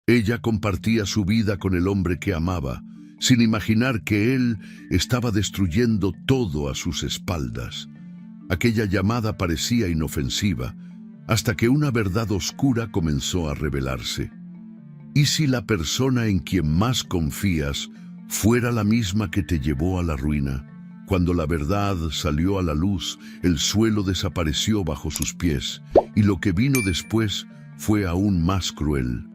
Ella compartía su vida con el hombre que amaba, sin imaginar que él estaba destruyendo todo a sus espaldas. Aquella llamada parecía inofensiva, hasta que una verdad oscura comenzó a revelarse. ¿Y si la persona en quien más confías fuera la misma que te llevó a la ruina? Cuando la verdad salió a la luz, el suelo desapareció bajo sus pies, y lo que vino después fue aún más cruel.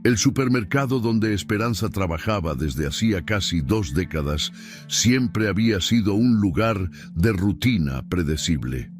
El supermercado donde Esperanza trabajaba desde hacía casi 2 décadas siempre había sido un lugar de rutina predecible.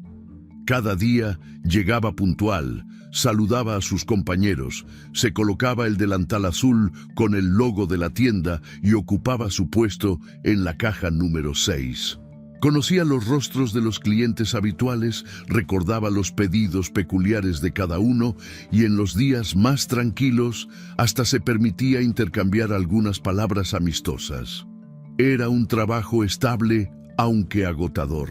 Cada día llegaba puntual, saludaba a sus compañeros, se colocaba el delantal azul con el logo de la tienda y ocupaba su puesto en la caja número 6. Conocía los rostros de los clientes habituales, recordaba los pedidos peculiares de cada uno y en los días más tranquilos hasta se permitía intercambiar algunas palabras amistosas. Era un trabajo estable, aunque agotador.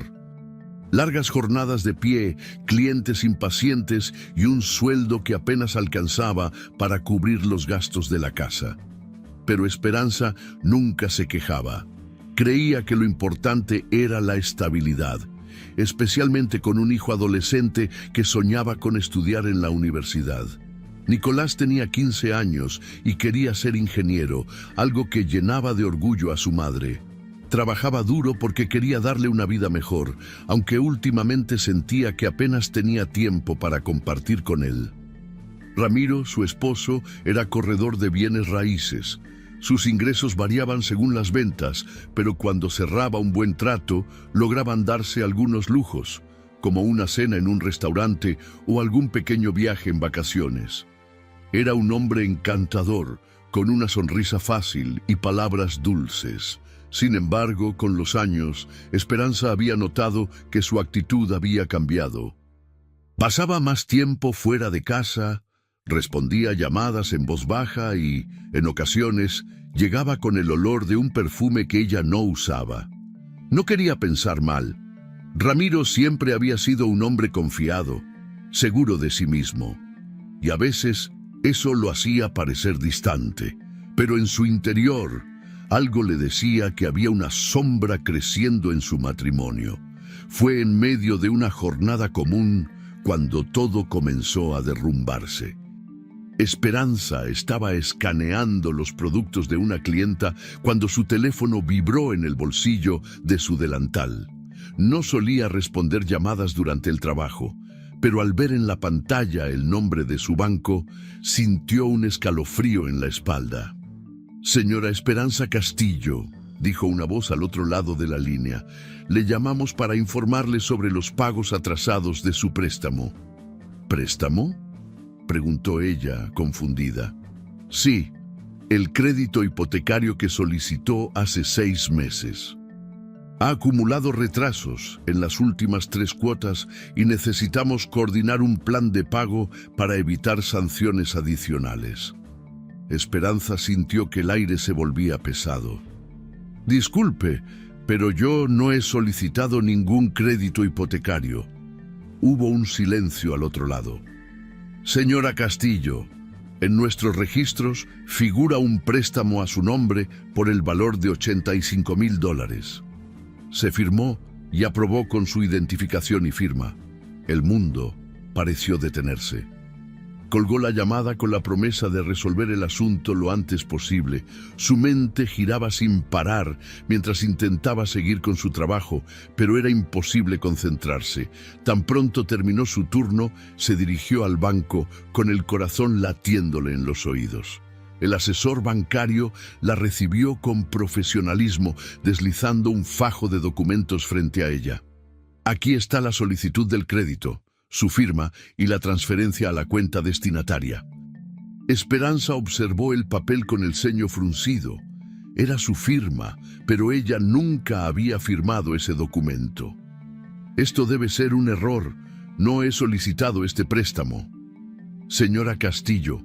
Largas jornadas de pie, clientes impacientes y un sueldo que apenas alcanzaba para cubrir los gastos de la casa. Pero Esperanza nunca se quejaba. Creía que lo importante era la estabilidad, especialmente con un hijo adolescente que soñaba con estudiar en la universidad. Nicolás tenía 15 años y quería ser ingeniero, algo que llenaba de orgullo a su madre. Trabajaba duro porque quería darle una vida mejor, aunque últimamente sentía que apenas tenía tiempo para compartir con él. Ramiro, su esposo, era corredor de bienes raíces. Sus ingresos variaban según las ventas, pero cuando cerraba un buen trato, lograban darse algunos lujos, como una cena en un restaurante o algún pequeño viaje en vacaciones. Era un hombre encantador, con una sonrisa fácil y palabras dulces. Sin embargo, con los años, Esperanza había notado que su actitud había cambiado. Pasaba más tiempo fuera de casa, respondía llamadas en voz baja y, en ocasiones, llegaba con el olor de un perfume que ella no usaba. No quería pensar mal. Ramiro siempre había sido un hombre confiado, seguro de sí mismo, y a veces eso lo hacía parecer distante, pero en su interior algo le decía que había una sombra creciendo en su matrimonio. Fue en medio de una jornada común cuando todo comenzó a derrumbarse. Esperanza estaba escaneando los productos de una clienta cuando su teléfono vibró en el bolsillo de su delantal. No solía responder llamadas durante el trabajo, pero al ver en la pantalla el nombre de su banco, sintió un escalofrío en la espalda. «Señora Esperanza Castillo», dijo una voz al otro lado de la línea, «le llamamos para informarle sobre los pagos atrasados de su préstamo». «¿Préstamo?», preguntó ella, confundida. «Sí, el crédito hipotecario que solicitó hace 6 meses. Ha acumulado retrasos en las últimas 3 cuotas y necesitamos coordinar un plan de pago para evitar sanciones adicionales». Esperanza sintió que el aire se volvía pesado. «Disculpe, pero yo no he solicitado ningún crédito hipotecario». Hubo un silencio al otro lado. «Señora Castillo, en nuestros registros figura un préstamo a su nombre por el valor de $85,000. Se firmó y aprobó con su identificación y firma. El mundo pareció detenerse. Colgó la llamada con la promesa de resolver el asunto lo antes posible. Su mente giraba sin parar mientras intentaba seguir con su trabajo, pero era imposible concentrarse. Tan pronto terminó su turno, se dirigió al banco con el corazón latiéndole en los oídos. El asesor bancario la recibió con profesionalismo, deslizando un fajo de documentos frente a ella. «Aquí está la solicitud del crédito, su firma y la transferencia a la cuenta destinataria». Esperanza observó el papel con el ceño fruncido. Era su firma, pero ella nunca había firmado ese documento. «Esto debe ser un error. No he solicitado este préstamo». «Señora Castillo,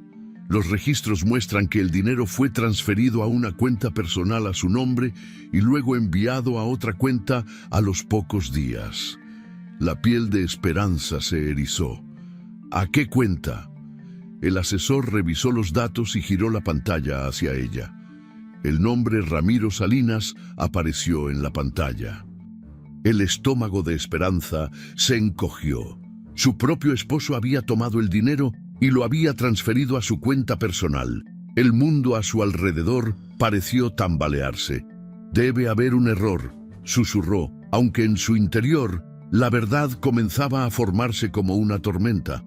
los registros muestran que el dinero fue transferido a una cuenta personal a su nombre y luego enviado a otra cuenta a los pocos días». La piel de Esperanza se erizó. «¿A qué cuenta?». El asesor revisó los datos y giró la pantalla hacia ella. El nombre Ramiro Salinas apareció en la pantalla. El estómago de Esperanza se encogió. Su propio esposo había tomado el dinero y lo había transferido a su cuenta personal. El mundo a su alrededor pareció tambalearse. «Debe haber un error», susurró, aunque en su interior la verdad comenzaba a formarse como una tormenta.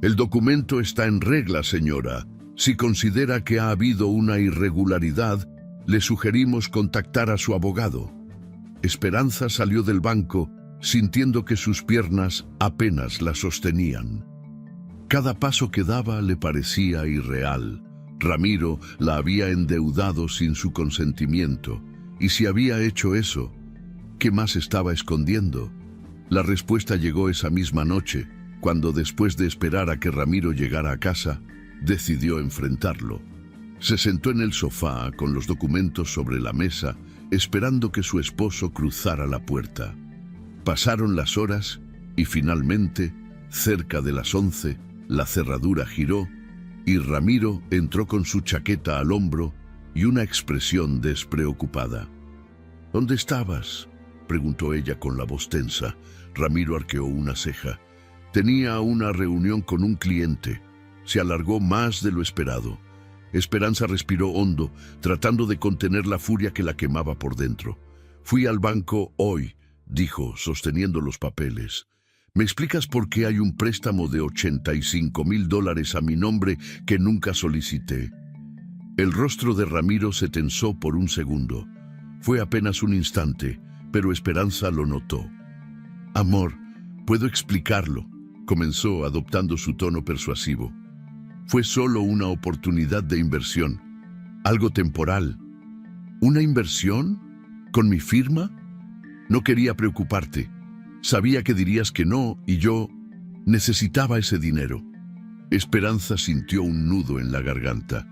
«El documento está en regla, señora. Si considera que ha habido una irregularidad, le sugerimos contactar a su abogado». Esperanza salió del banco, sintiendo que sus piernas apenas la sostenían. Cada paso que daba le parecía irreal. Ramiro la había endeudado sin su consentimiento, y si había hecho eso, ¿qué más estaba escondiendo? La respuesta llegó esa misma noche, cuando después de esperar a que Ramiro llegara a casa, decidió enfrentarlo. Se sentó en el sofá con los documentos sobre la mesa, esperando que su esposo cruzara la puerta. Pasaron las horas y finalmente, cerca de las 11, la cerradura giró y Ramiro entró con su chaqueta al hombro y una expresión despreocupada. «¿Dónde estabas?», preguntó ella con la voz tensa. Ramiro arqueó una ceja. «Tenía una reunión con un cliente. Se alargó más de lo esperado». Esperanza respiró hondo, tratando de contener la furia que la quemaba por dentro. «Fui al banco hoy», dijo, sosteniendo los papeles. «¿Me explicas por qué hay un préstamo de $85,000 a mi nombre que nunca solicité?» El rostro de Ramiro se tensó por un segundo. Fue apenas un instante, pero Esperanza lo notó. «Amor, puedo explicarlo», comenzó adoptando su tono persuasivo. «Fue solo una oportunidad de inversión, algo temporal». «¿Una inversión? ¿Con mi firma?» «No quería preocuparte. Sabía que dirías que no y yo necesitaba ese dinero». Esperanza sintió un nudo en la garganta.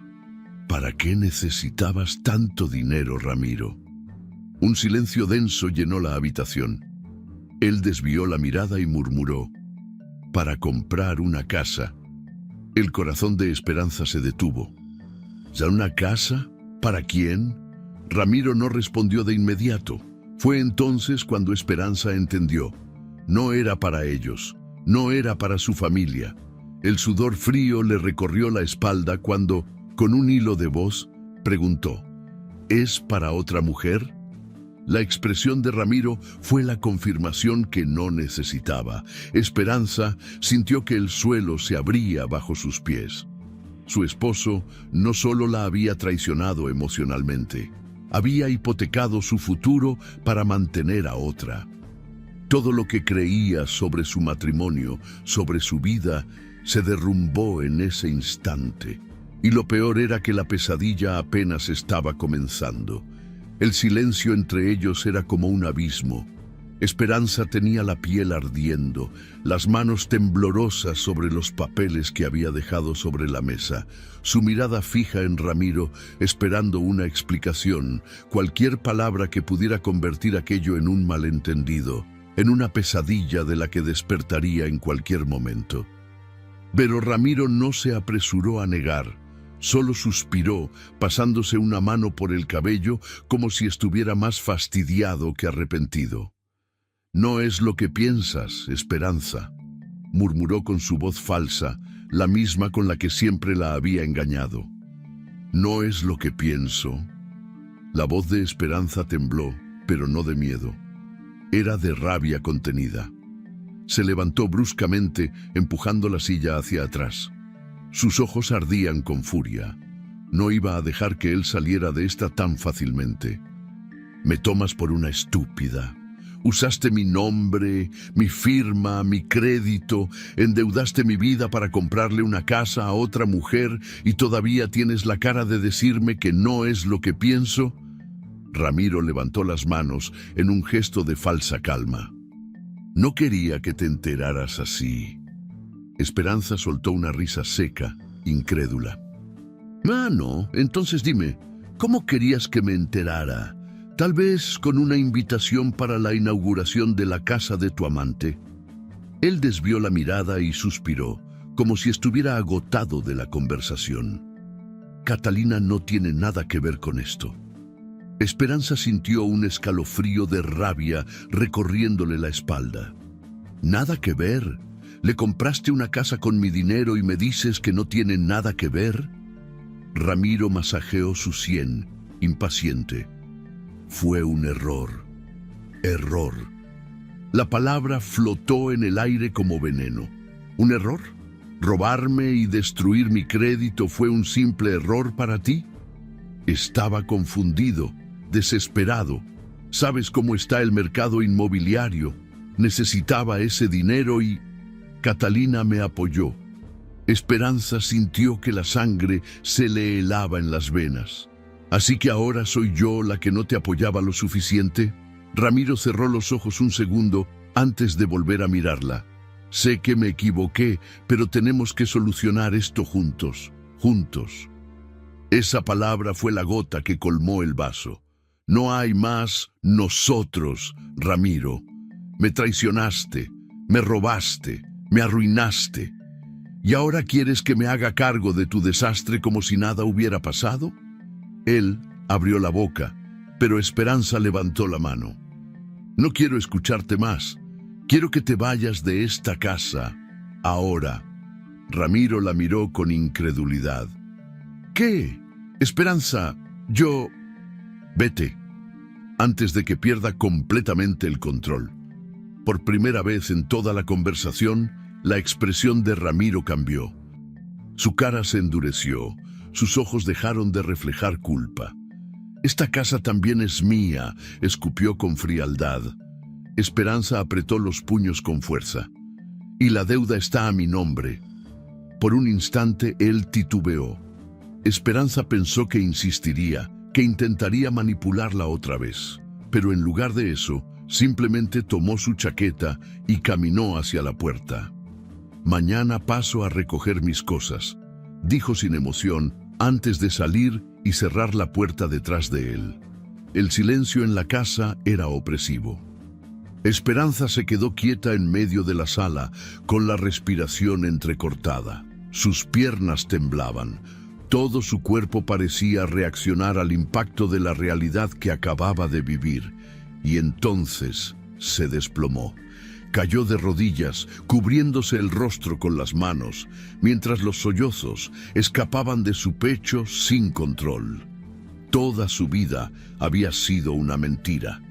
«¿Para qué necesitabas tanto dinero, Ramiro?». Un silencio denso llenó la habitación. Él desvió la mirada y murmuró: «Para comprar una casa». El corazón de Esperanza se detuvo. ¿Ya una casa? ¿Para quién? Ramiro no respondió de inmediato. Fue entonces cuando Esperanza entendió. No era para ellos, no era para su familia. El sudor frío le recorrió la espalda cuando, con un hilo de voz, preguntó: ¿Es para otra mujer? La expresión de Ramiro fue la confirmación que no necesitaba. Esperanza sintió que el suelo se abría bajo sus pies. Su esposo no solo la había traicionado emocionalmente, había hipotecado su futuro para mantener a otra. Todo lo que creía sobre su matrimonio, sobre su vida, se derrumbó en ese instante. Y lo peor era que la pesadilla apenas estaba comenzando. El silencio entre ellos era como un abismo. Esperanza tenía la piel ardiendo, las manos temblorosas sobre los papeles que había dejado sobre la mesa, su mirada fija en Ramiro, esperando una explicación, cualquier palabra que pudiera convertir aquello en un malentendido, en una pesadilla de la que despertaría en cualquier momento. Pero Ramiro no se apresuró a negar. Solo suspiró, pasándose una mano por el cabello como si estuviera más fastidiado que arrepentido. «No es lo que piensas, Esperanza», murmuró con su voz falsa, la misma con la que siempre la había engañado. «No es lo que pienso». La voz de Esperanza tembló, pero no de miedo. Era de rabia contenida. Se levantó bruscamente, empujando la silla hacia atrás. Sus ojos ardían con furia. No iba a dejar que él saliera de esta tan fácilmente. «Me tomas por una estúpida. Usaste mi nombre, mi firma, mi crédito, endeudaste mi vida para comprarle una casa a otra mujer y todavía tienes la cara de decirme que no es lo que pienso». Ramiro levantó las manos en un gesto de falsa calma. «No quería que te enteraras así». Esperanza soltó una risa seca, incrédula. «Ah, no, entonces dime, ¿cómo querías que me enterara? Tal vez con una invitación para la inauguración de la casa de tu amante». Él desvió la mirada y suspiró, como si estuviera agotado de la conversación. Catalina no tiene nada que ver con esto. Esperanza sintió un escalofrío de rabia recorriéndole la espalda. ¿Nada que ver? ¿Le compraste una casa con mi dinero y me dices que no tiene nada que ver? Ramiro masajeó su sien, impaciente. Fue un error. Error. La palabra flotó en el aire como veneno. ¿Un error? ¿Robarme y destruir mi crédito fue un simple error para ti? Estaba confundido, desesperado. ¿Sabes cómo está el mercado inmobiliario? Necesitaba ese dinero y... Catalina me apoyó. Esperanza sintió que la sangre se le helaba en las venas. ¿Así que ahora soy yo la que no te apoyaba lo suficiente? Ramiro cerró los ojos un segundo antes de volver a mirarla. Sé que me equivoqué, pero tenemos que solucionar esto juntos, juntos. Esa palabra fue la gota que colmó el vaso. No hay más nosotros, Ramiro. Me traicionaste, me robaste, me arruinaste. ¿Y ahora quieres que me haga cargo de tu desastre como si nada hubiera pasado? Él abrió la boca, pero Esperanza levantó la mano. No quiero escucharte más. Quiero que te vayas de esta casa, ahora. Ramiro la miró con incredulidad. ¿Qué? Esperanza, yo... Vete, antes de que pierda completamente el control. Por primera vez en toda la conversación, la expresión de Ramiro cambió. Su cara se endureció, sus ojos dejaron de reflejar culpa. Esta casa también es mía, escupió con frialdad. Esperanza apretó los puños con fuerza. Y la deuda está a mi nombre. Por un instante él titubeó. Esperanza pensó que insistiría, que intentaría manipularla otra vez. Pero en lugar de eso, simplemente tomó su chaqueta y caminó hacia la puerta. Mañana paso a recoger mis cosas, dijo sin emoción antes de salir y cerrar la puerta detrás de él. El silencio en la casa era opresivo. Esperanza se quedó quieta en medio de la sala, con la respiración entrecortada. Sus piernas temblaban. Todo su cuerpo parecía reaccionar al impacto de la realidad que acababa de vivir. Y entonces se desplomó. Cayó de rodillas, cubriéndose el rostro con las manos, mientras los sollozos escapaban de su pecho sin control. Toda su vida había sido una mentira.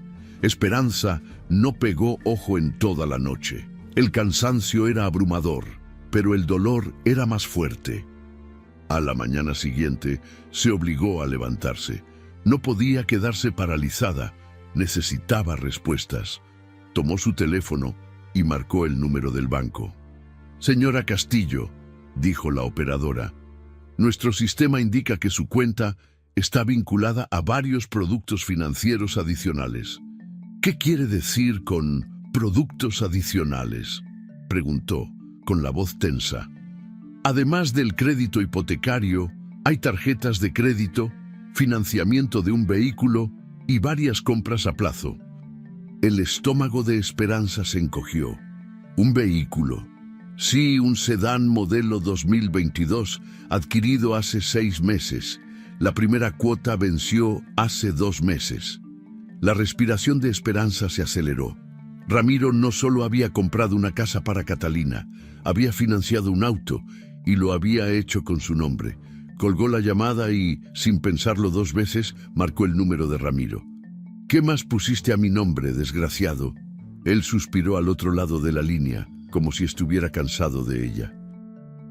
Esperanza no pegó ojo en toda la noche. El cansancio era abrumador, pero el dolor era más fuerte. A la mañana siguiente se obligó a levantarse. No podía quedarse paralizada. Necesitaba respuestas. Tomó su teléfono y marcó el número del banco. Señora Castillo, dijo la operadora, nuestro sistema indica que su cuenta está vinculada a varios productos financieros adicionales. ¿Qué quiere decir con productos adicionales?, preguntó, con la voz tensa. Además del crédito hipotecario, hay tarjetas de crédito, financiamiento de un vehículo y varias compras a plazo. El estómago de Esperanza se encogió. Un vehículo. Sí, un sedán modelo 2022, adquirido hace 6 meses. La primera cuota venció hace 2 meses. La respiración de Esperanza se aceleró. Ramiro no solo había comprado una casa para Catalina, había financiado un auto y lo había hecho con su nombre. Colgó la llamada y, sin pensarlo 2 veces, marcó el número de Ramiro. ¿Qué más pusiste a mi nombre, desgraciado? Él suspiró al otro lado de la línea, como si estuviera cansado de ella.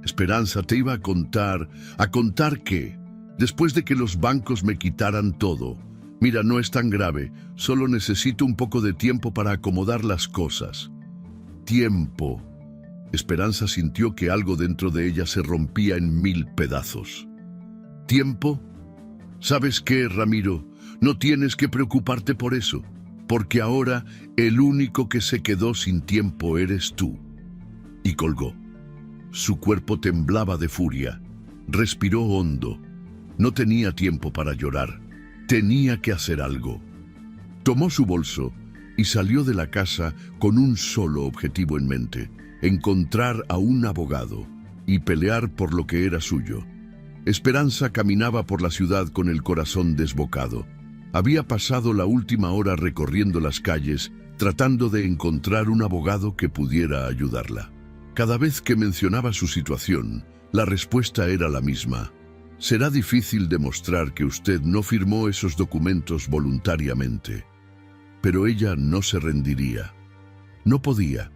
Esperanza, te iba a contar... ¿A contar qué? Después de que los bancos me quitaran todo. Mira, no es tan grave, solo necesito un poco de tiempo para acomodar las cosas. Tiempo. Esperanza sintió que algo dentro de ella se rompía en 1000 pedazos. ¿Tiempo? ¿Sabes qué, Ramiro? No tienes que preocuparte por eso, porque ahora el único que se quedó sin tiempo eres tú. Y colgó. Su cuerpo temblaba de furia. Respiró hondo. No tenía tiempo para llorar. Tenía que hacer algo. Tomó su bolso y salió de la casa con un solo objetivo en mente: encontrar a un abogado. y pelear por lo que era suyo. Esperanza caminaba por la ciudad con el corazón desbocado. Había pasado la última hora recorriendo las calles, tratando de encontrar un abogado que pudiera ayudarla. Cada vez que mencionaba su situación, la respuesta era la misma. Será difícil demostrar que usted no firmó esos documentos voluntariamente. Pero ella no se rendiría. No podía.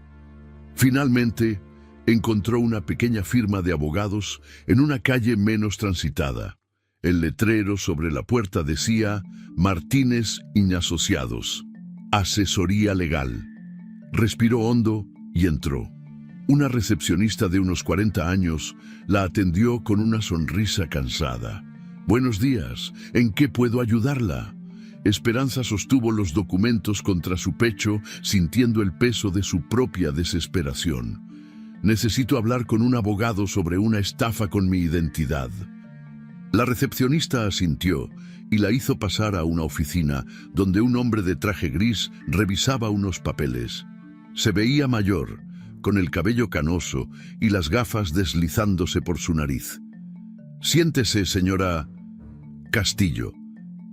Finalmente, encontró una pequeña firma de abogados en una calle menos transitada. El letrero sobre la puerta decía Martínez y Asociados, asesoría legal. Respiró hondo y entró. Una recepcionista de unos 40 años la atendió con una sonrisa cansada. «Buenos días, ¿en qué puedo ayudarla?» Esperanza sostuvo los documentos contra su pecho, sintiendo el peso de su propia desesperación. «Necesito hablar con un abogado sobre una estafa con mi identidad». La recepcionista asintió y la hizo pasar a una oficina donde un hombre de traje gris revisaba unos papeles. Se veía mayor, con el cabello canoso y las gafas deslizándose por su nariz. «Siéntese, señora Castillo,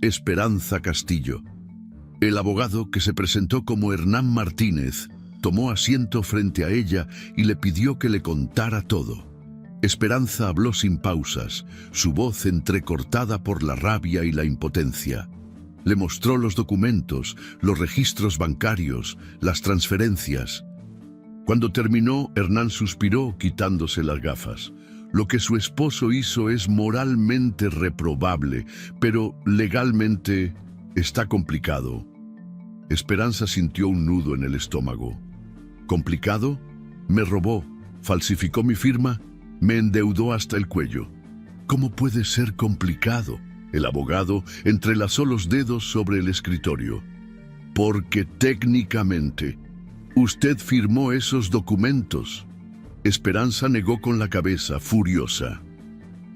Esperanza Castillo». El abogado, que se presentó como Hernán Martínez, tomó asiento frente a ella y le pidió que le contara todo. Esperanza habló sin pausas, su voz entrecortada por la rabia y la impotencia. Le mostró los documentos, los registros bancarios, las transferencias. Cuando terminó, Hernán suspiró quitándose las gafas. Lo que su esposo hizo es moralmente reprobable, pero legalmente está complicado. Esperanza sintió un nudo en el estómago. ¿Complicado? Me robó, falsificó mi firma, me endeudó hasta el cuello. ¿Cómo puede ser complicado? El abogado entrelazó los dedos sobre el escritorio. Porque técnicamente usted firmó esos documentos. Esperanza negó con la cabeza, furiosa.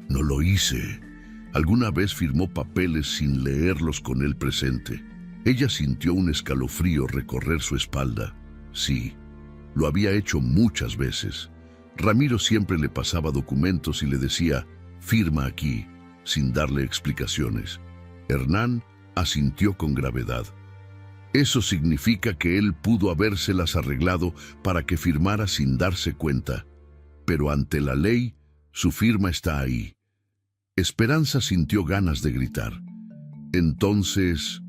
No lo hice. Alguna vez firmó papeles sin leerlos con él presente. Ella sintió un escalofrío recorrer su espalda. Sí, lo había hecho muchas veces. Ramiro siempre le pasaba documentos y le decía, firma aquí, sin darle explicaciones. Hernán asintió con gravedad. Eso significa que él pudo habérselas arreglado para que firmara sin darse cuenta. Pero ante la ley, su firma está ahí. Esperanza sintió ganas de gritar. Entonces,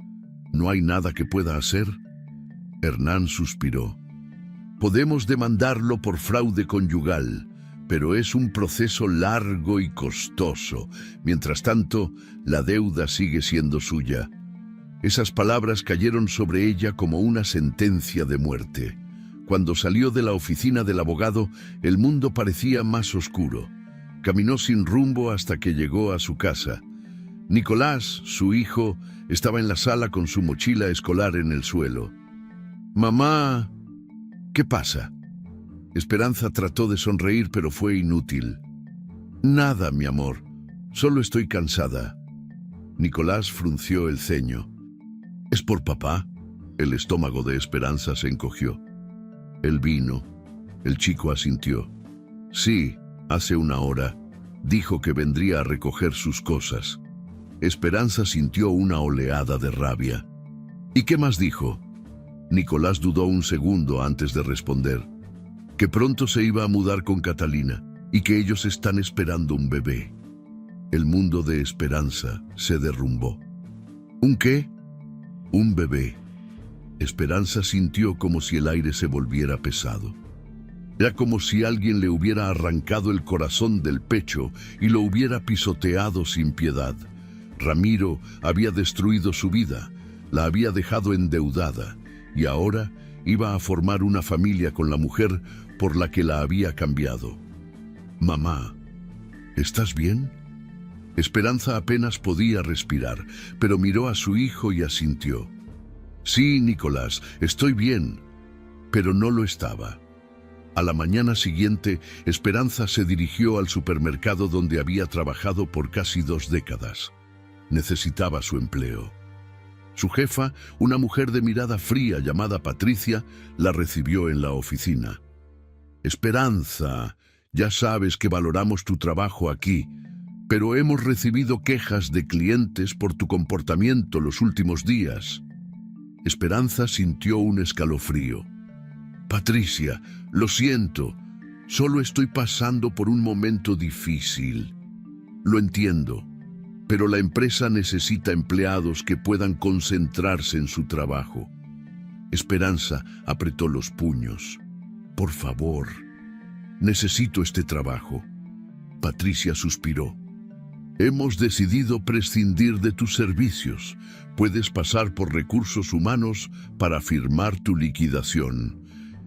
¿no hay nada que pueda hacer? Hernán suspiró. Podemos demandarlo por fraude conyugal, pero es un proceso largo y costoso. Mientras tanto, la deuda sigue siendo suya. Esas palabras cayeron sobre ella como una sentencia de muerte. Cuando salió de la oficina del abogado, el mundo parecía más oscuro. Caminó sin rumbo hasta que llegó a su casa. Nicolás, su hijo, estaba en la sala con su mochila escolar en el suelo. «Mamá, ¿qué pasa?» Esperanza trató de sonreír, pero fue inútil. «Nada, mi amor. Solo estoy cansada». Nicolás frunció el ceño. «¿Es por papá?» El estómago de Esperanza se encogió. «El vino». El chico asintió. «Sí, hace una hora. Dijo que vendría a recoger sus cosas». Esperanza sintió una oleada de rabia. «¿Y qué más dijo?» Nicolás dudó un segundo antes de responder. Que pronto se iba a mudar con Catalina y que ellos están esperando un bebé. El mundo de Esperanza se derrumbó. ¿Un qué? Un bebé. Esperanza sintió como si el aire se volviera pesado. Era como si alguien le hubiera arrancado el corazón del pecho y lo hubiera pisoteado sin piedad. Ramiro había destruido su vida, la había dejado endeudada y ahora iba a formar una familia con la mujer por la que la había cambiado. «Mamá, ¿estás bien?» Esperanza apenas podía respirar, pero miró a su hijo y asintió. «Sí, Nicolás, estoy bien», pero no lo estaba. A la mañana siguiente, Esperanza se dirigió al supermercado donde había trabajado por casi 2 décadas. Necesitaba su empleo. Su jefa, una mujer de mirada fría llamada Patricia, la recibió en la oficina. «Esperanza, Ya sabes que valoramos tu trabajo aquí, pero hemos recibido quejas de clientes por tu comportamiento los últimos días. Esperanza sintió un escalofrío. Patricia, lo siento, solo estoy pasando por un momento difícil. Lo entiendo, pero la empresa necesita empleados que puedan concentrarse en su trabajo. Esperanza apretó los puños. Por favor, necesito este trabajo. Patricia suspiró. Hemos decidido prescindir de tus servicios. Puedes pasar por recursos humanos para firmar tu liquidación.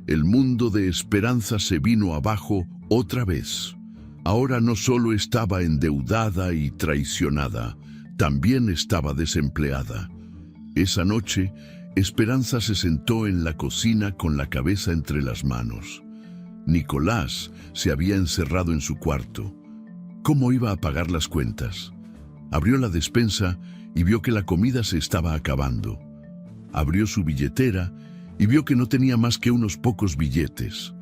El mundo de Esperanza se vino abajo otra vez. Ahora no solo estaba endeudada y traicionada, también estaba desempleada. Esa noche, Esperanza se sentó en la cocina con la cabeza entre las manos. Nicolás se había encerrado en su cuarto. ¿Cómo iba a pagar las cuentas? Abrió la despensa y vio que la comida se estaba acabando. Abrió su billetera y vio que no tenía más que unos pocos billetes.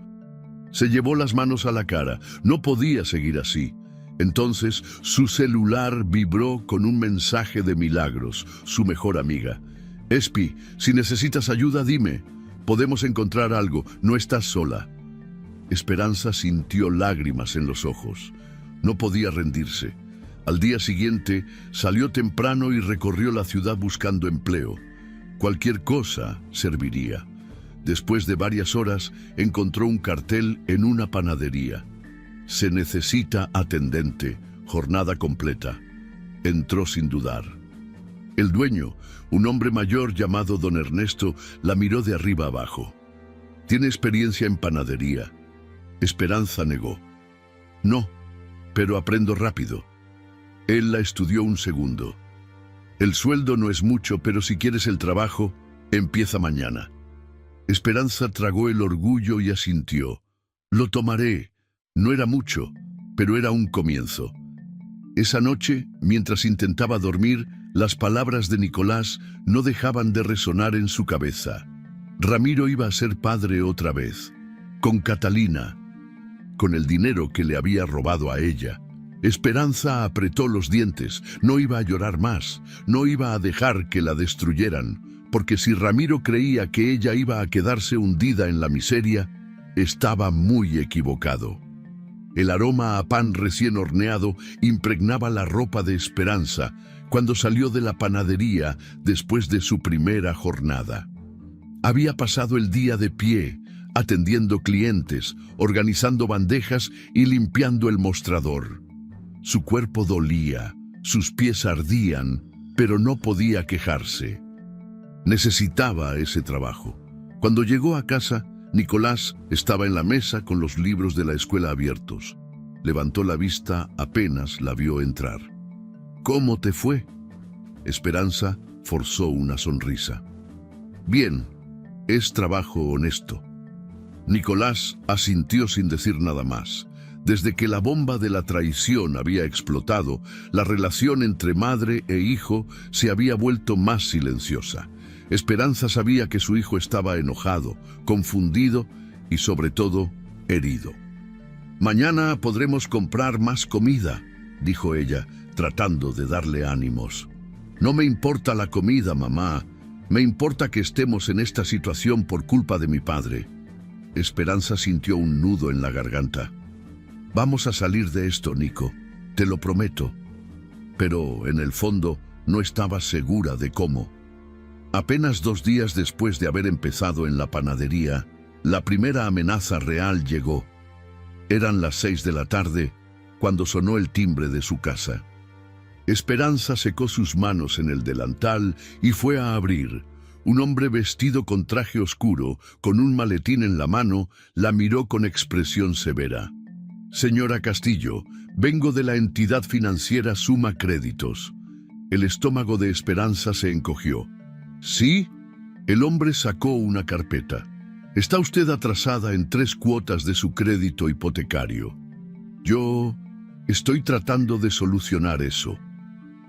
Se llevó las manos a la cara. No podía seguir así. Entonces, su celular vibró con un mensaje de Milagros, su mejor amiga. Espi, si necesitas ayuda, dime. Podemos encontrar algo. No estás sola. Esperanza sintió lágrimas en los ojos. No podía rendirse. Al día siguiente, salió temprano y recorrió la ciudad buscando empleo. Cualquier cosa serviría. Después de varias horas, encontró un cartel en una panadería. Se necesita atendente, jornada completa. Entró sin dudar. El dueño, un hombre mayor llamado don Ernesto, la miró de arriba abajo. ¿Tiene experiencia en panadería? Esperanza negó. No, pero aprendo rápido. Él la estudió un segundo. El sueldo no es mucho, pero si quieres el trabajo, empieza mañana. Esperanza tragó el orgullo y asintió. Lo tomaré. No era mucho, pero era un comienzo. Esa noche, mientras intentaba dormir, las palabras de Nicolás no dejaban de resonar en su cabeza. Ramiro iba a ser padre otra vez, con Catalina, con el dinero que le había robado a ella. Esperanza apretó los dientes. No iba a llorar más, no iba a dejar que la destruyeran, porque si Ramiro creía que ella iba a quedarse hundida en la miseria, estaba muy equivocado. El aroma a pan recién horneado impregnaba la ropa de Esperanza cuando salió de la panadería después de su primera jornada. Había pasado el día de pie, atendiendo clientes, organizando bandejas y limpiando el mostrador. Su cuerpo dolía, sus pies ardían, pero no podía quejarse. Necesitaba ese trabajo. Cuando llegó a casa, Nicolás estaba en la mesa con los libros de la escuela abiertos. Levantó la vista apenas la vio entrar. ¿Cómo te fue? Esperanza forzó una sonrisa. Bien, es trabajo honesto. Nicolás asintió sin decir nada más. Desde que la bomba de la traición había explotado, la relación entre madre e hijo se había vuelto más silenciosa. Esperanza sabía que su hijo estaba enojado, confundido y, sobre todo, herido. «Mañana podremos comprar más comida», dijo ella, tratando de darle ánimos. «No me importa la comida, mamá. Me importa que estemos en esta situación por culpa de mi padre». Esperanza sintió un nudo en la garganta. «Vamos a salir de esto, Nico, te lo prometo». Pero, en el fondo, no estaba segura de cómo. Apenas 2 días después de haber empezado en la panadería, la primera amenaza real llegó. Eran las 6 de la tarde cuando sonó el timbre de su casa. Esperanza secó sus manos en el delantal y fue a abrir. Un hombre vestido con traje oscuro, con un maletín en la mano, la miró con expresión severa. «Señora Castillo, vengo de la entidad financiera Suma Créditos». El estómago de Esperanza se encogió. «¿Sí?» El hombre sacó una carpeta. «Está usted atrasada en 3 cuotas de su crédito hipotecario. Yo estoy tratando de solucionar eso.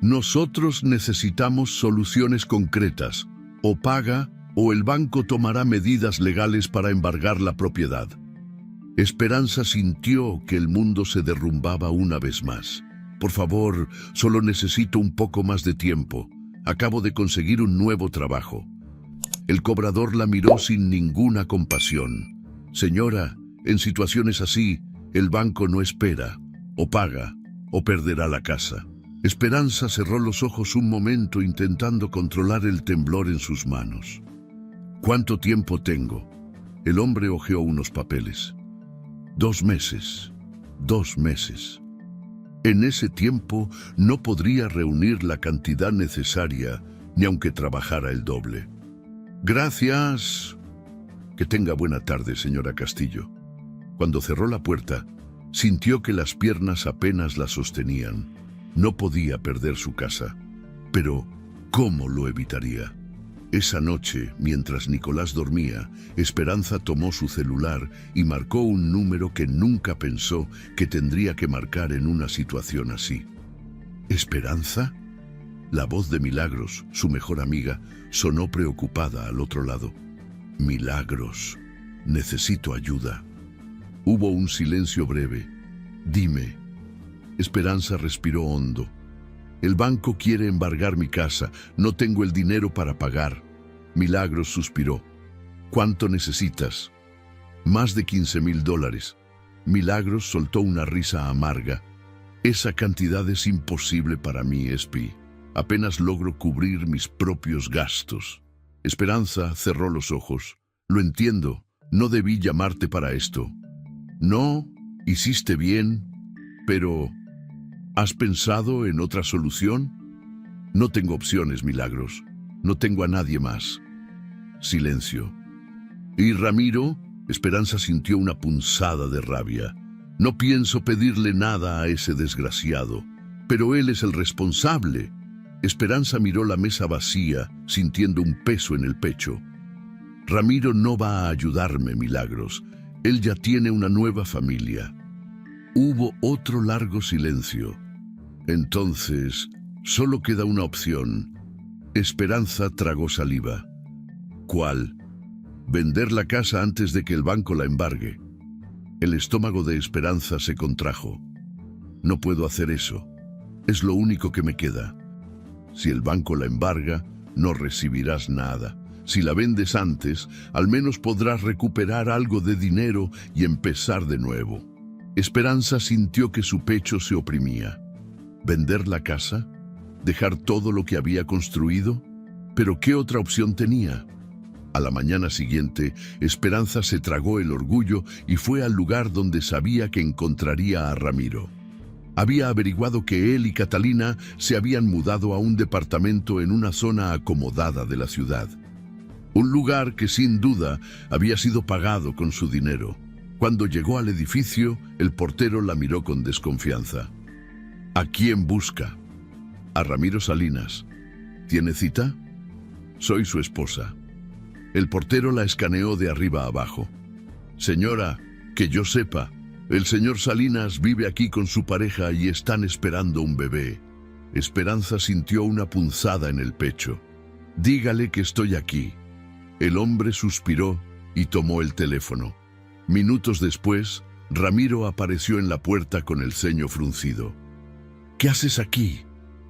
Nosotros necesitamos soluciones concretas. O paga, o el banco tomará medidas legales para embargar la propiedad». Esperanza sintió que el mundo se derrumbaba una vez más. Por favor, solo necesito un poco más de tiempo. Acabo de conseguir un nuevo trabajo. El cobrador la miró sin ninguna compasión. Señora, en situaciones así, el banco no espera. O paga, o perderá la casa. Esperanza cerró los ojos un momento intentando controlar el temblor en sus manos. ¿Cuánto tiempo tengo? El hombre hojeó unos papeles. 2 meses. 2 meses. En ese tiempo no podría reunir la cantidad necesaria, ni aunque trabajara el doble. Gracias. Que tenga buena tarde, señora Castillo. Cuando cerró la puerta, sintió que las piernas apenas la sostenían. No podía perder su casa. Pero, ¿cómo lo evitaría? Esa noche, mientras Nicolás dormía, Esperanza tomó su celular y marcó un número que nunca pensó que tendría que marcar en una situación así. ¿Esperanza? La voz de Milagros, su mejor amiga, sonó preocupada al otro lado. Milagros, necesito ayuda. Hubo un silencio breve. Dime. Esperanza respiró hondo. El banco quiere embargar mi casa. No tengo el dinero para pagar. Milagros suspiró. ¿Cuánto necesitas? Más de $15,000. Milagros soltó una risa amarga. Esa cantidad es imposible para mí, Espi. Apenas logro cubrir mis propios gastos. Esperanza cerró los ojos. Lo entiendo. No debí llamarte para esto. No, hiciste bien, pero ¿has pensado en otra solución? No tengo opciones, Milagros. No tengo a nadie más. Silencio. ¿Y Ramiro? Esperanza sintió una punzada de rabia. No pienso pedirle nada a ese desgraciado, pero él es el responsable. Esperanza miró la mesa vacía, sintiendo un peso en el pecho. Ramiro no va a ayudarme, Milagros. Él ya tiene una nueva familia. Hubo otro largo silencio. Entonces, solo queda una opción. Esperanza tragó saliva. ¿Cuál? Vender la casa antes de que el banco la embargue. El estómago de Esperanza se contrajo. No puedo hacer eso. Es lo único que me queda. Si el banco la embarga, no recibirás nada. Si la vendes antes, al menos podrás recuperar algo de dinero y empezar de nuevo. Esperanza sintió que su pecho se oprimía. ¿Vender la casa? ¿Dejar todo lo que había construido? ¿Pero qué otra opción tenía? A la mañana siguiente, Esperanza se tragó el orgullo y fue al lugar donde sabía que encontraría a Ramiro. Había averiguado que él y Catalina se habían mudado a un departamento en una zona acomodada de la ciudad. Un lugar que sin duda había sido pagado con su dinero. Cuando llegó al edificio, el portero la miró con desconfianza. ¿A quién busca? A Ramiro Salinas. ¿Tiene cita? Soy su esposa. El portero la escaneó de arriba a abajo. Señora, que yo sepa, el señor Salinas vive aquí con su pareja y están esperando un bebé. Esperanza sintió una punzada en el pecho. Dígale que estoy aquí. El hombre suspiró y tomó el teléfono. Minutos después, Ramiro apareció en la puerta con el ceño fruncido. ¿Qué haces aquí?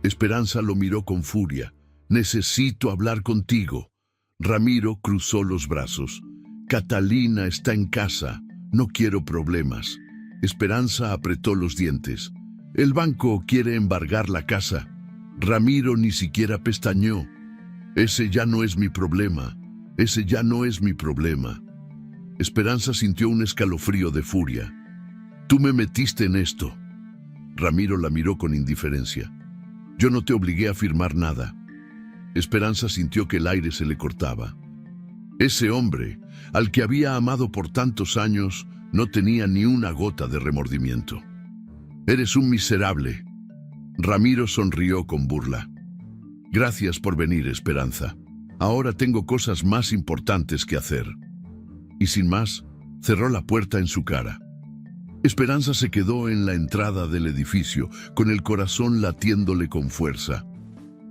Esperanza lo miró con furia. Necesito hablar contigo. Ramiro cruzó los brazos. Catalina está en casa. No quiero problemas. Esperanza apretó los dientes. El banco quiere embargar la casa. Ramiro ni siquiera pestañeó. Ese ya no es mi problema. Ese ya no es mi problema. Esperanza sintió un escalofrío de furia. Tú me metiste en esto. Ramiro la miró con indiferencia. Yo no te obligué a firmar nada. Esperanza sintió que el aire se le cortaba. Ese hombre, al que había amado por tantos años, no tenía ni una gota de remordimiento. Eres un miserable. Ramiro sonrió con burla. Gracias por venir, Esperanza. Ahora tengo cosas más importantes que hacer. Y sin más, cerró la puerta en su cara. Esperanza se quedó en la entrada del edificio, con el corazón latiéndole con fuerza.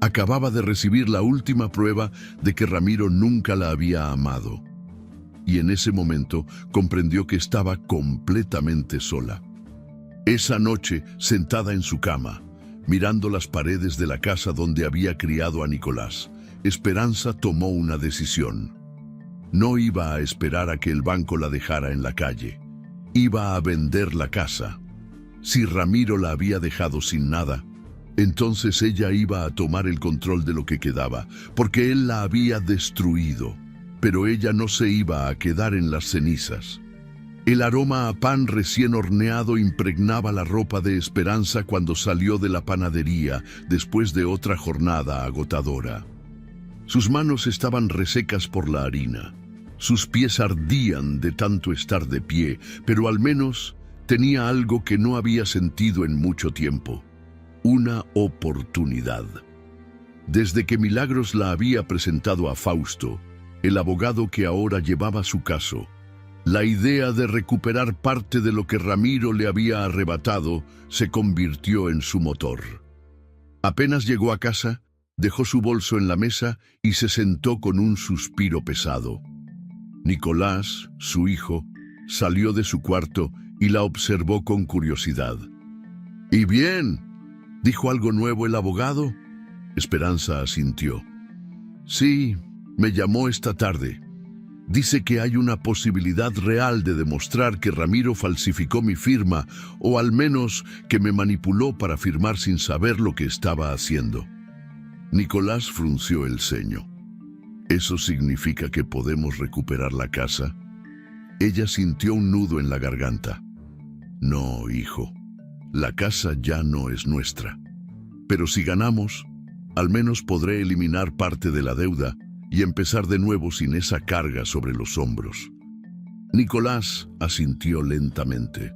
Acababa de recibir la última prueba de que Ramiro nunca la había amado. y en ese momento comprendió que estaba completamente sola. Esa noche, sentada en su cama, mirando las paredes de la casa donde había criado a Nicolás, Esperanza tomó una decisión. No iba a esperar a que el banco la dejara en la calle. Iba a vender la casa. Si Ramiro la había dejado sin nada, entonces ella iba a tomar el control de lo que quedaba, porque él la había destruido. Pero ella no se iba a quedar en las cenizas. El aroma a pan recién horneado impregnaba la ropa de Esperanza cuando salió de la panadería después de otra jornada agotadora. Sus manos estaban resecas por la harina. Sus pies ardían de tanto estar de pie, pero al menos tenía algo que no había sentido en mucho tiempo: una oportunidad. Desde que Milagros la había presentado a Fausto, el abogado que ahora llevaba su caso, la idea de recuperar parte de lo que Ramiro le había arrebatado se convirtió en su motor. Apenas llegó a casa, dejó su bolso en la mesa y se sentó con un suspiro pesado. Nicolás, su hijo, salió de su cuarto y la observó con curiosidad. «¿Y bien? ¿Dijo algo nuevo el abogado?» Esperanza asintió. «Sí, me llamó esta tarde. Dice que hay una posibilidad real de demostrar que Ramiro falsificó mi firma, o al menos que me manipuló para firmar sin saber lo que estaba haciendo». Nicolás frunció el ceño. «¿Eso significa que podemos recuperar la casa?» Ella sintió un nudo en la garganta. «No, hijo, la casa ya no es nuestra. Pero si ganamos, al menos podré eliminar parte de la deuda y empezar de nuevo sin esa carga sobre los hombros». Nicolás asintió lentamente.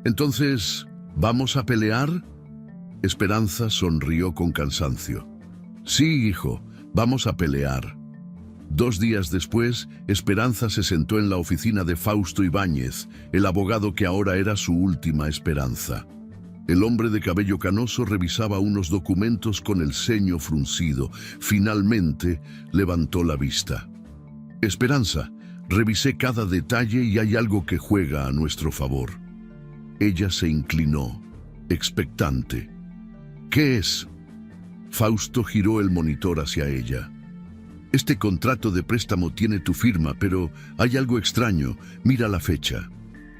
«Entonces, ¿vamos a pelear?» Esperanza sonrió con cansancio. «Sí, hijo, vamos a pelear». 2 días después, Esperanza se sentó en la oficina de Fausto Ibáñez, el abogado que ahora era su última esperanza. El hombre de cabello canoso revisaba unos documentos con el ceño fruncido. Finalmente, levantó la vista. «Esperanza, revisé cada detalle y hay algo que juega a nuestro favor». Ella se inclinó, expectante. «¿Qué es?» Fausto giró el monitor hacia ella. «Este contrato de préstamo tiene tu firma, pero hay algo extraño. Mira la fecha».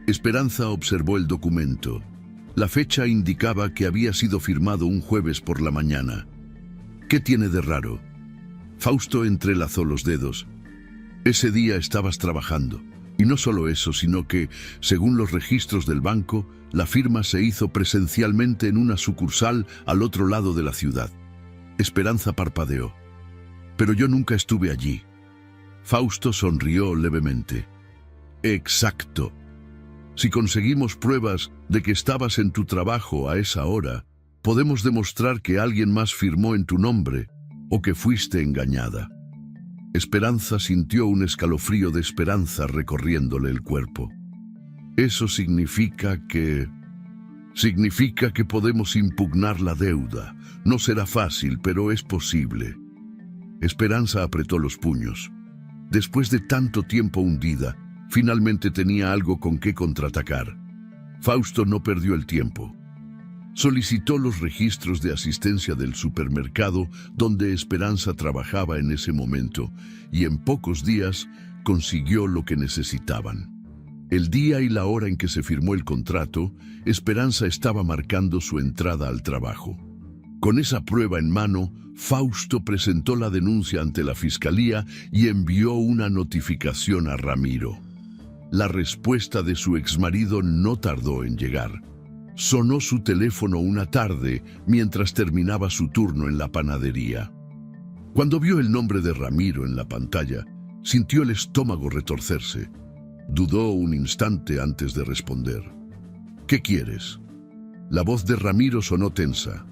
Esperanza observó el documento. La fecha indicaba que había sido firmado un jueves por la mañana. «¿Qué tiene de raro?» Fausto entrelazó los dedos. «Ese día estabas trabajando. Y no solo eso, sino que, según los registros del banco, la firma se hizo presencialmente en una sucursal al otro lado de la ciudad». Esperanza parpadeó. «Pero yo nunca estuve allí». Fausto sonrió levemente. «Exacto. Si conseguimos pruebas de que estabas en tu trabajo a esa hora, podemos demostrar que alguien más firmó en tu nombre o que fuiste engañada». Esperanza sintió un escalofrío de esperanza recorriéndole el cuerpo. «Eso significa que podemos impugnar la deuda. No será fácil, pero es posible». Esperanza apretó los puños. Después de tanto tiempo hundida, finalmente tenía algo con qué contraatacar. Fausto no perdió el tiempo. Solicitó los registros de asistencia del supermercado donde Esperanza trabajaba en ese momento y en pocos días consiguió lo que necesitaban. El día y la hora en que se firmó el contrato, Esperanza estaba marcando su entrada al trabajo. Con esa prueba en mano, Fausto presentó la denuncia ante la fiscalía y envió una notificación a Ramiro. La respuesta de su exmarido no tardó en llegar. Sonó su teléfono una tarde mientras terminaba su turno en la panadería. Cuando vio el nombre de Ramiro en la pantalla, sintió el estómago retorcerse. Dudó un instante antes de responder. «¿Qué quieres?» La voz de Ramiro sonó tensa.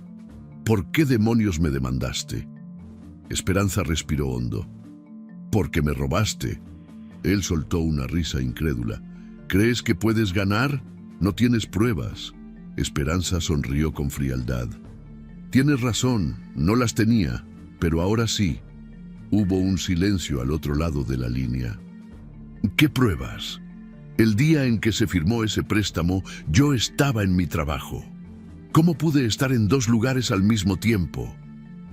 «¿Por qué demonios me demandaste?» Esperanza respiró hondo. «Porque me robaste». Él soltó una risa incrédula. «¿Crees que puedes ganar? No tienes pruebas». Esperanza sonrió con frialdad. «Tienes razón, no las tenía, pero ahora sí». Hubo un silencio al otro lado de la línea. ¿Qué pruebas? El día en que se firmó ese préstamo, yo estaba en mi trabajo. ¿Cómo pude estar en dos lugares al mismo tiempo?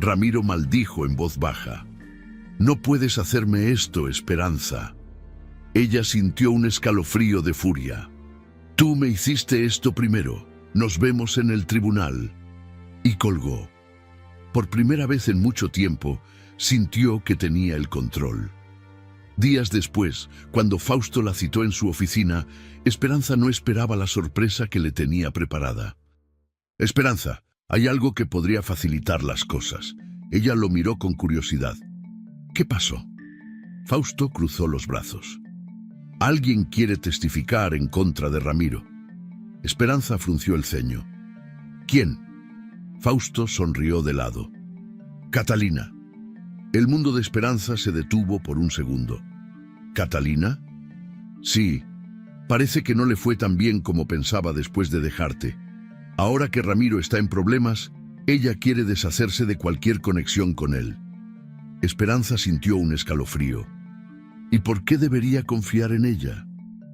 Ramiro maldijo en voz baja. No puedes hacerme esto, Esperanza. Ella sintió un escalofrío de furia. Tú me hiciste esto primero. Nos vemos en el tribunal. Y colgó. Por primera vez en mucho tiempo, sintió que tenía el control. Días después, cuando Fausto la citó en su oficina, Esperanza no esperaba la sorpresa que le tenía preparada. Esperanza, hay algo que podría facilitar las cosas. Ella lo miró con curiosidad. ¿Qué pasó? Fausto cruzó los brazos. Alguien quiere testificar en contra de Ramiro. Esperanza frunció el ceño. ¿Quién? Fausto sonrió de lado. Catalina. El mundo de Esperanza se detuvo por un segundo. ¿Catalina? Sí, parece que no le fue tan bien como pensaba después de dejarte. Ahora que Ramiro está en problemas, ella quiere deshacerse de cualquier conexión con él. Esperanza sintió un escalofrío. ¿Y por qué debería confiar en ella?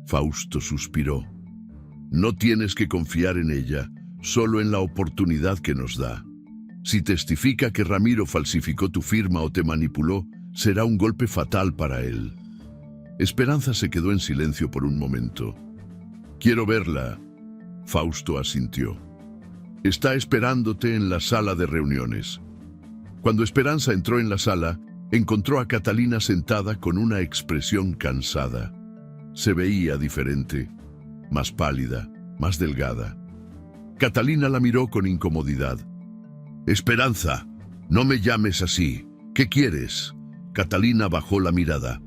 Fausto suspiró. No tienes que confiar en ella, solo en la oportunidad que nos da. Si testifica que Ramiro falsificó tu firma o te manipuló, será un golpe fatal para él. Esperanza se quedó en silencio por un momento. Quiero verla. Fausto asintió. Está esperándote en la sala de reuniones. Cuando Esperanza entró en la sala, encontró a Catalina sentada con una expresión cansada. Se veía diferente, más pálida, más delgada. Catalina la miró con incomodidad. Esperanza, no me llames así. ¿Qué quieres? Catalina bajó la mirada.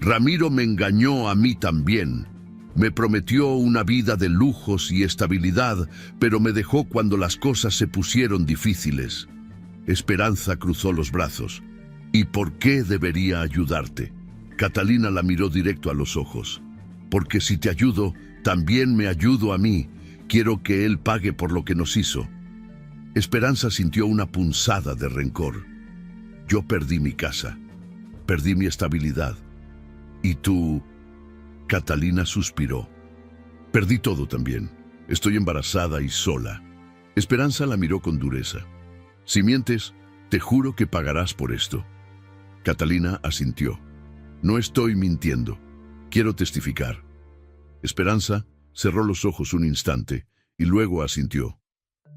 Ramiro me engañó a mí también. Me prometió una vida de lujos y estabilidad, pero me dejó cuando las cosas se pusieron difíciles. Esperanza cruzó los brazos. ¿Y por qué debería ayudarte? Catalina la miró directo a los ojos. Porque si te ayudo, también me ayudo a mí. Quiero que él pague por lo que nos hizo. Esperanza sintió una punzada de rencor. Yo perdí mi casa, perdí mi estabilidad. ¿Y tú? Catalina suspiró. Perdí todo también. Estoy embarazada y sola. Esperanza la miró con dureza. Si mientes, te juro que pagarás por esto. Catalina asintió. No estoy mintiendo. Quiero testificar. Esperanza cerró los ojos un instante y luego asintió.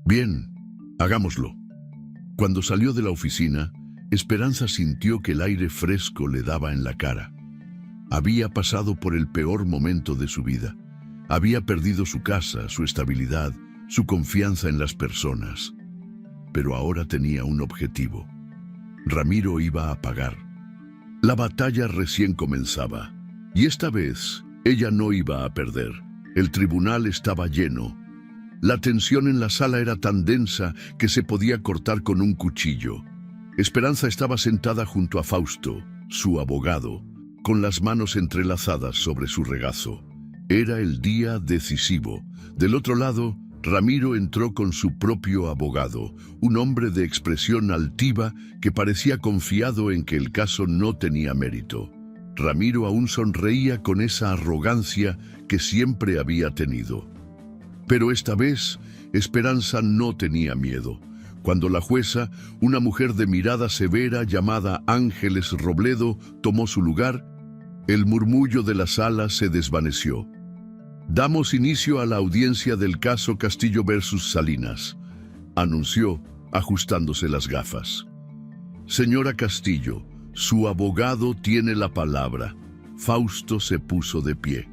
Bien, hagámoslo. Cuando salió de la oficina, Esperanza sintió que el aire fresco le daba en la cara. Había pasado por el peor momento de su vida. Había perdido su casa, su estabilidad, su confianza en las personas. Pero ahora tenía un objetivo. Ramiro iba a pagar. La batalla recién comenzaba, y esta vez ella no iba a perder. El tribunal estaba lleno. La tensión en la sala era tan densa que se podía cortar con un cuchillo. Esperanza estaba sentada junto a Fausto, su abogado, con las manos entrelazadas sobre su regazo. Era el día decisivo. Del otro lado, Ramiro entró con su propio abogado, un hombre de expresión altiva que parecía confiado en que el caso no tenía mérito. Ramiro aún sonreía con esa arrogancia que siempre había tenido. Pero esta vez, Esperanza no tenía miedo. Cuando la jueza, una mujer de mirada severa llamada Ángeles Robledo, tomó su lugar, el murmullo de la sala se desvaneció. Damos inicio a la audiencia del caso Castillo versus Salinas, anunció, ajustándose las gafas. Señora Castillo, su abogado tiene la palabra. Fausto se puso de pie.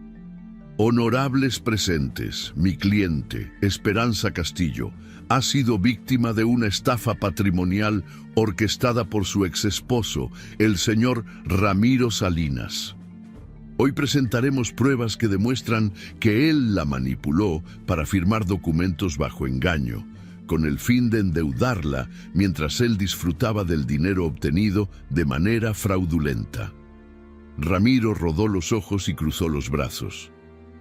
Honorables presentes, mi cliente, Esperanza Castillo, ha sido víctima de una estafa patrimonial orquestada por su exesposo, el señor Ramiro Salinas. Hoy presentaremos pruebas que demuestran que él la manipuló para firmar documentos bajo engaño, con el fin de endeudarla mientras él disfrutaba del dinero obtenido de manera fraudulenta. Ramiro rodó los ojos y cruzó los brazos.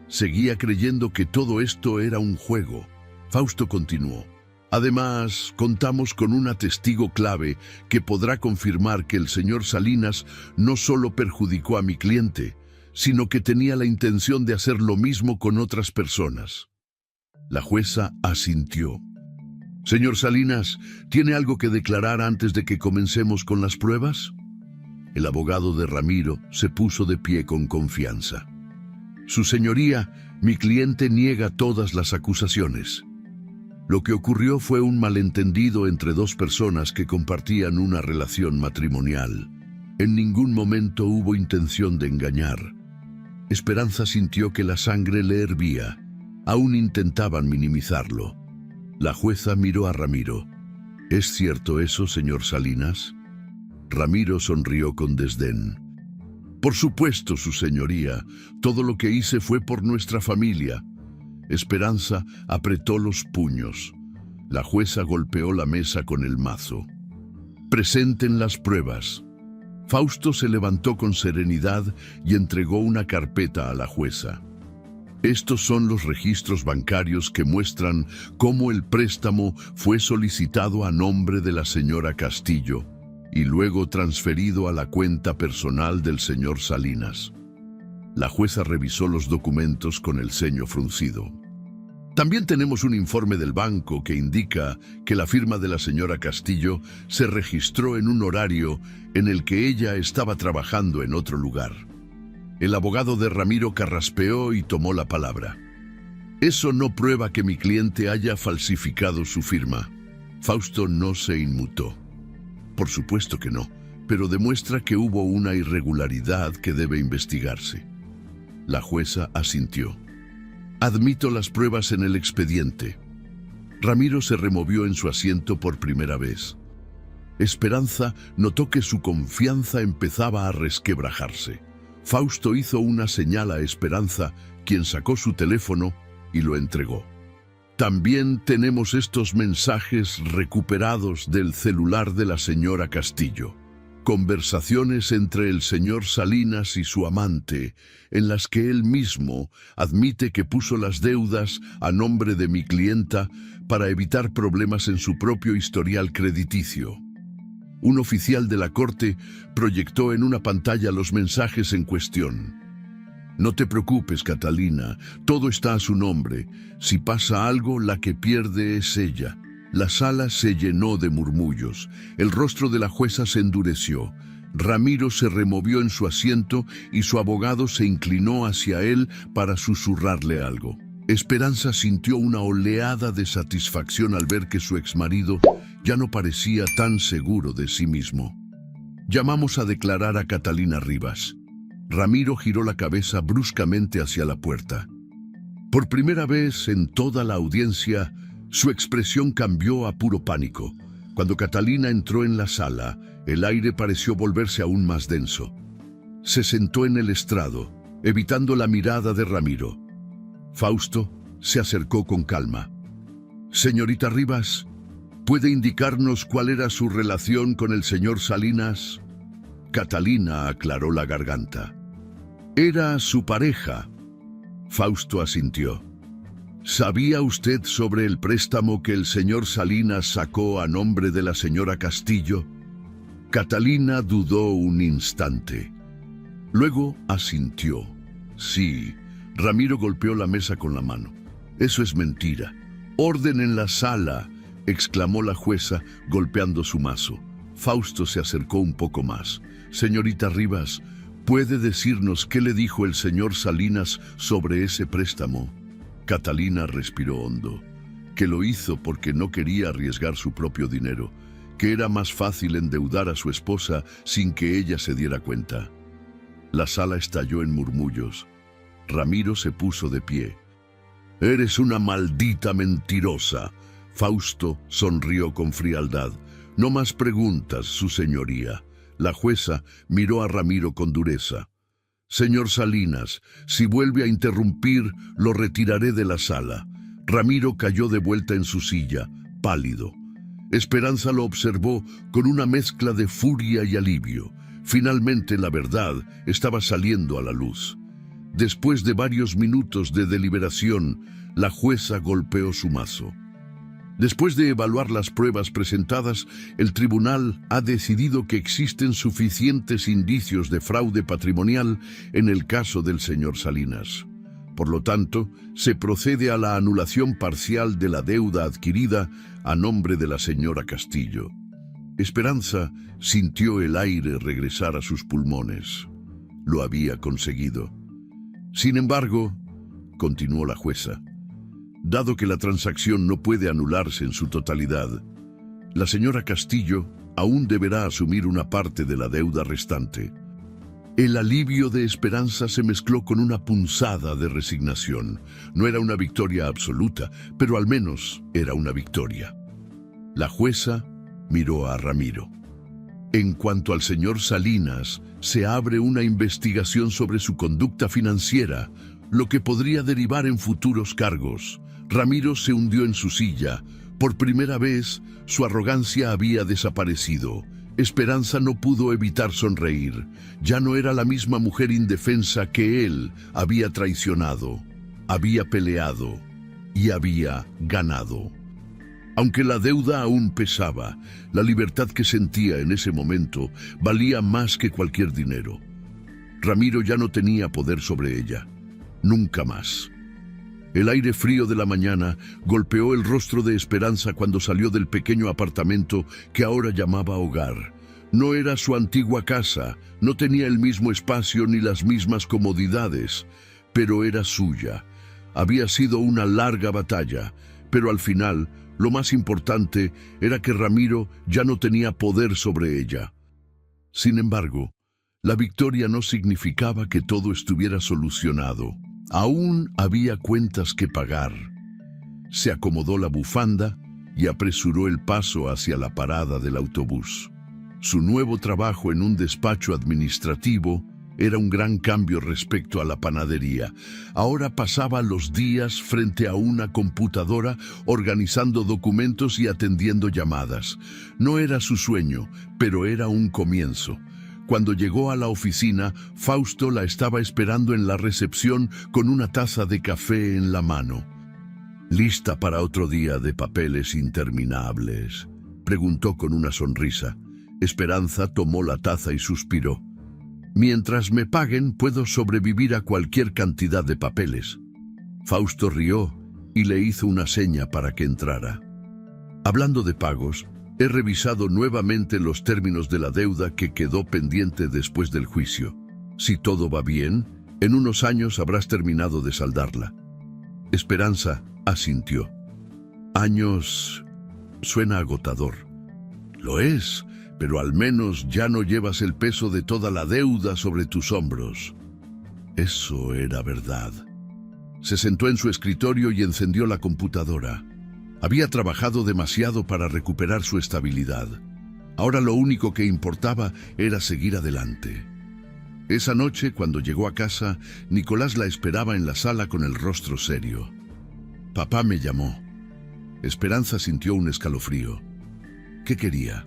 Seguía creyendo que todo esto era un juego. Fausto continuó. Además, contamos con una testigo clave que podrá confirmar que el señor Salinas no solo perjudicó a mi cliente, sino que tenía la intención de hacer lo mismo con otras personas. La jueza asintió. Señor Salinas, ¿tiene algo que declarar antes de que comencemos con las pruebas? El abogado de Ramiro se puso de pie con confianza. Su señoría, mi cliente niega todas las acusaciones. Lo que ocurrió fue un malentendido entre dos personas que compartían una relación matrimonial. En ningún momento hubo intención de engañar. Esperanza sintió que la sangre le hervía. Aún intentaban minimizarlo. La jueza miró a Ramiro. ¿Es cierto eso, señor Salinas? Ramiro sonrió con desdén. Por supuesto, su señoría. Todo lo que hice fue por nuestra familia. Esperanza apretó los puños. La jueza golpeó la mesa con el mazo. Presenten las pruebas. Fausto se levantó con serenidad y entregó una carpeta a la jueza. Estos son los registros bancarios que muestran cómo el préstamo fue solicitado a nombre de la señora Castillo y luego transferido a la cuenta personal del señor Salinas. La jueza revisó los documentos con el ceño fruncido. También tenemos un informe del banco que indica que la firma de la señora Castillo se registró en un horario en el que ella estaba trabajando en otro lugar. El abogado de Ramiro carraspeó y tomó la palabra. Eso no prueba que mi cliente haya falsificado su firma. Fausto no se inmutó. Por supuesto que no, pero demuestra que hubo una irregularidad que debe investigarse. La jueza asintió. Admito las pruebas en el expediente. Ramiro se removió en su asiento por primera vez. Esperanza notó que su confianza empezaba a resquebrajarse. Fausto hizo una señal a Esperanza, quien sacó su teléfono y lo entregó. También tenemos estos mensajes recuperados del celular de la señora Castillo. Conversaciones entre el señor Salinas y su amante, en las que él mismo admite que puso las deudas a nombre de mi clienta para evitar problemas en su propio historial crediticio. Un oficial de la corte proyectó en una pantalla los mensajes en cuestión. No te preocupes, Catalina, todo está a su nombre. Si pasa algo, la que pierde es ella. La sala se llenó de murmullos. El rostro de la jueza se endureció. Ramiro se removió en su asiento y su abogado se inclinó hacia él para susurrarle algo. Esperanza sintió una oleada de satisfacción al ver que su exmarido ya no parecía tan seguro de sí mismo. Llamamos a declarar a Catalina Rivas. Ramiro giró la cabeza bruscamente hacia la puerta. Por primera vez en toda la audiencia, su expresión cambió a puro pánico. Cuando Catalina entró en la sala, el aire pareció volverse aún más denso. Se sentó en el estrado, evitando la mirada de Ramiro. Fausto se acercó con calma. Señorita Rivas, ¿puede indicarnos cuál era su relación con el señor Salinas? Catalina aclaró la garganta. Era su pareja. Fausto asintió. ¿Sabía usted sobre el préstamo que el señor Salinas sacó a nombre de la señora Castillo? Catalina dudó un instante. Luego asintió. Sí. Ramiro golpeó la mesa con la mano. Eso es mentira. Orden en la sala, exclamó la jueza, golpeando su mazo. Fausto se acercó un poco más. Señorita Rivas, ¿puede decirnos qué le dijo el señor Salinas sobre ese préstamo? Catalina respiró hondo. Que lo hizo porque no quería arriesgar su propio dinero, que era más fácil endeudar a su esposa sin que ella se diera cuenta. La sala estalló en murmullos. Ramiro se puso de pie. «Eres una maldita mentirosa». Fausto sonrió con frialdad. «No más preguntas, su señoría». La jueza miró a Ramiro con dureza. «Señor Salinas, si vuelve a interrumpir, lo retiraré de la sala». Ramiro cayó de vuelta en su silla, pálido. Esperanza lo observó con una mezcla de furia y alivio. Finalmente la verdad estaba saliendo a la luz. Después de varios minutos de deliberación, la jueza golpeó su mazo. Después de evaluar las pruebas presentadas, el tribunal ha decidido que existen suficientes indicios de fraude patrimonial en el caso del señor Salinas. Por lo tanto, se procede a la anulación parcial de la deuda adquirida a nombre de la señora Castillo. Esperanza sintió el aire regresar a sus pulmones. Lo había conseguido. Sin embargo, continuó la jueza, dado que la transacción no puede anularse en su totalidad, la señora Castillo aún deberá asumir una parte de la deuda restante. El alivio de Esperanza se mezcló con una punzada de resignación. No era una victoria absoluta, pero al menos era una victoria. La jueza miró a Ramiro. En cuanto al señor Salinas, se abre una investigación sobre su conducta financiera, lo que podría derivar en futuros cargos. Ramiro se hundió en su silla. Por primera vez, su arrogancia había desaparecido. Esperanza no pudo evitar sonreír. Ya no era la misma mujer indefensa que él había traicionado, había peleado y había ganado. Aunque la deuda aún pesaba, la libertad que sentía en ese momento valía más que cualquier dinero. Ramiro ya no tenía poder sobre ella. Nunca más. El aire frío de la mañana golpeó el rostro de Esperanza cuando salió del pequeño apartamento que ahora llamaba hogar. No era su antigua casa, no tenía el mismo espacio ni las mismas comodidades, pero era suya. Había sido una larga batalla, pero al final, lo más importante era que Ramiro ya no tenía poder sobre ella. Sin embargo, la victoria no significaba que todo estuviera solucionado. Aún había cuentas que pagar. Se acomodó la bufanda y apresuró el paso hacia la parada del autobús. Su nuevo trabajo en un despacho administrativo era un gran cambio respecto a la panadería. Ahora pasaba los días frente a una computadora organizando documentos y atendiendo llamadas. No era su sueño, pero era un comienzo. Cuando llegó a la oficina, Fausto la estaba esperando en la recepción con una taza de café en la mano. ¿Lista para otro día de papeles interminables?, preguntó con una sonrisa. Esperanza tomó la taza y suspiró. Mientras me paguen, puedo sobrevivir a cualquier cantidad de papeles. Fausto rió y le hizo una seña para que entrara. Hablando de pagos, he revisado nuevamente los términos de la deuda que quedó pendiente después del juicio. Si todo va bien, en unos años habrás terminado de saldarla. Esperanza asintió. Años suena agotador. Lo es, pero al menos ya no llevas el peso de toda la deuda sobre tus hombros. Eso era verdad. Se sentó en su escritorio y encendió la computadora. Había trabajado demasiado para recuperar su estabilidad. Ahora lo único que importaba era seguir adelante. Esa noche, cuando llegó a casa, Nicolás la esperaba en la sala con el rostro serio. Papá me llamó. Esperanza sintió un escalofrío. ¿Qué quería?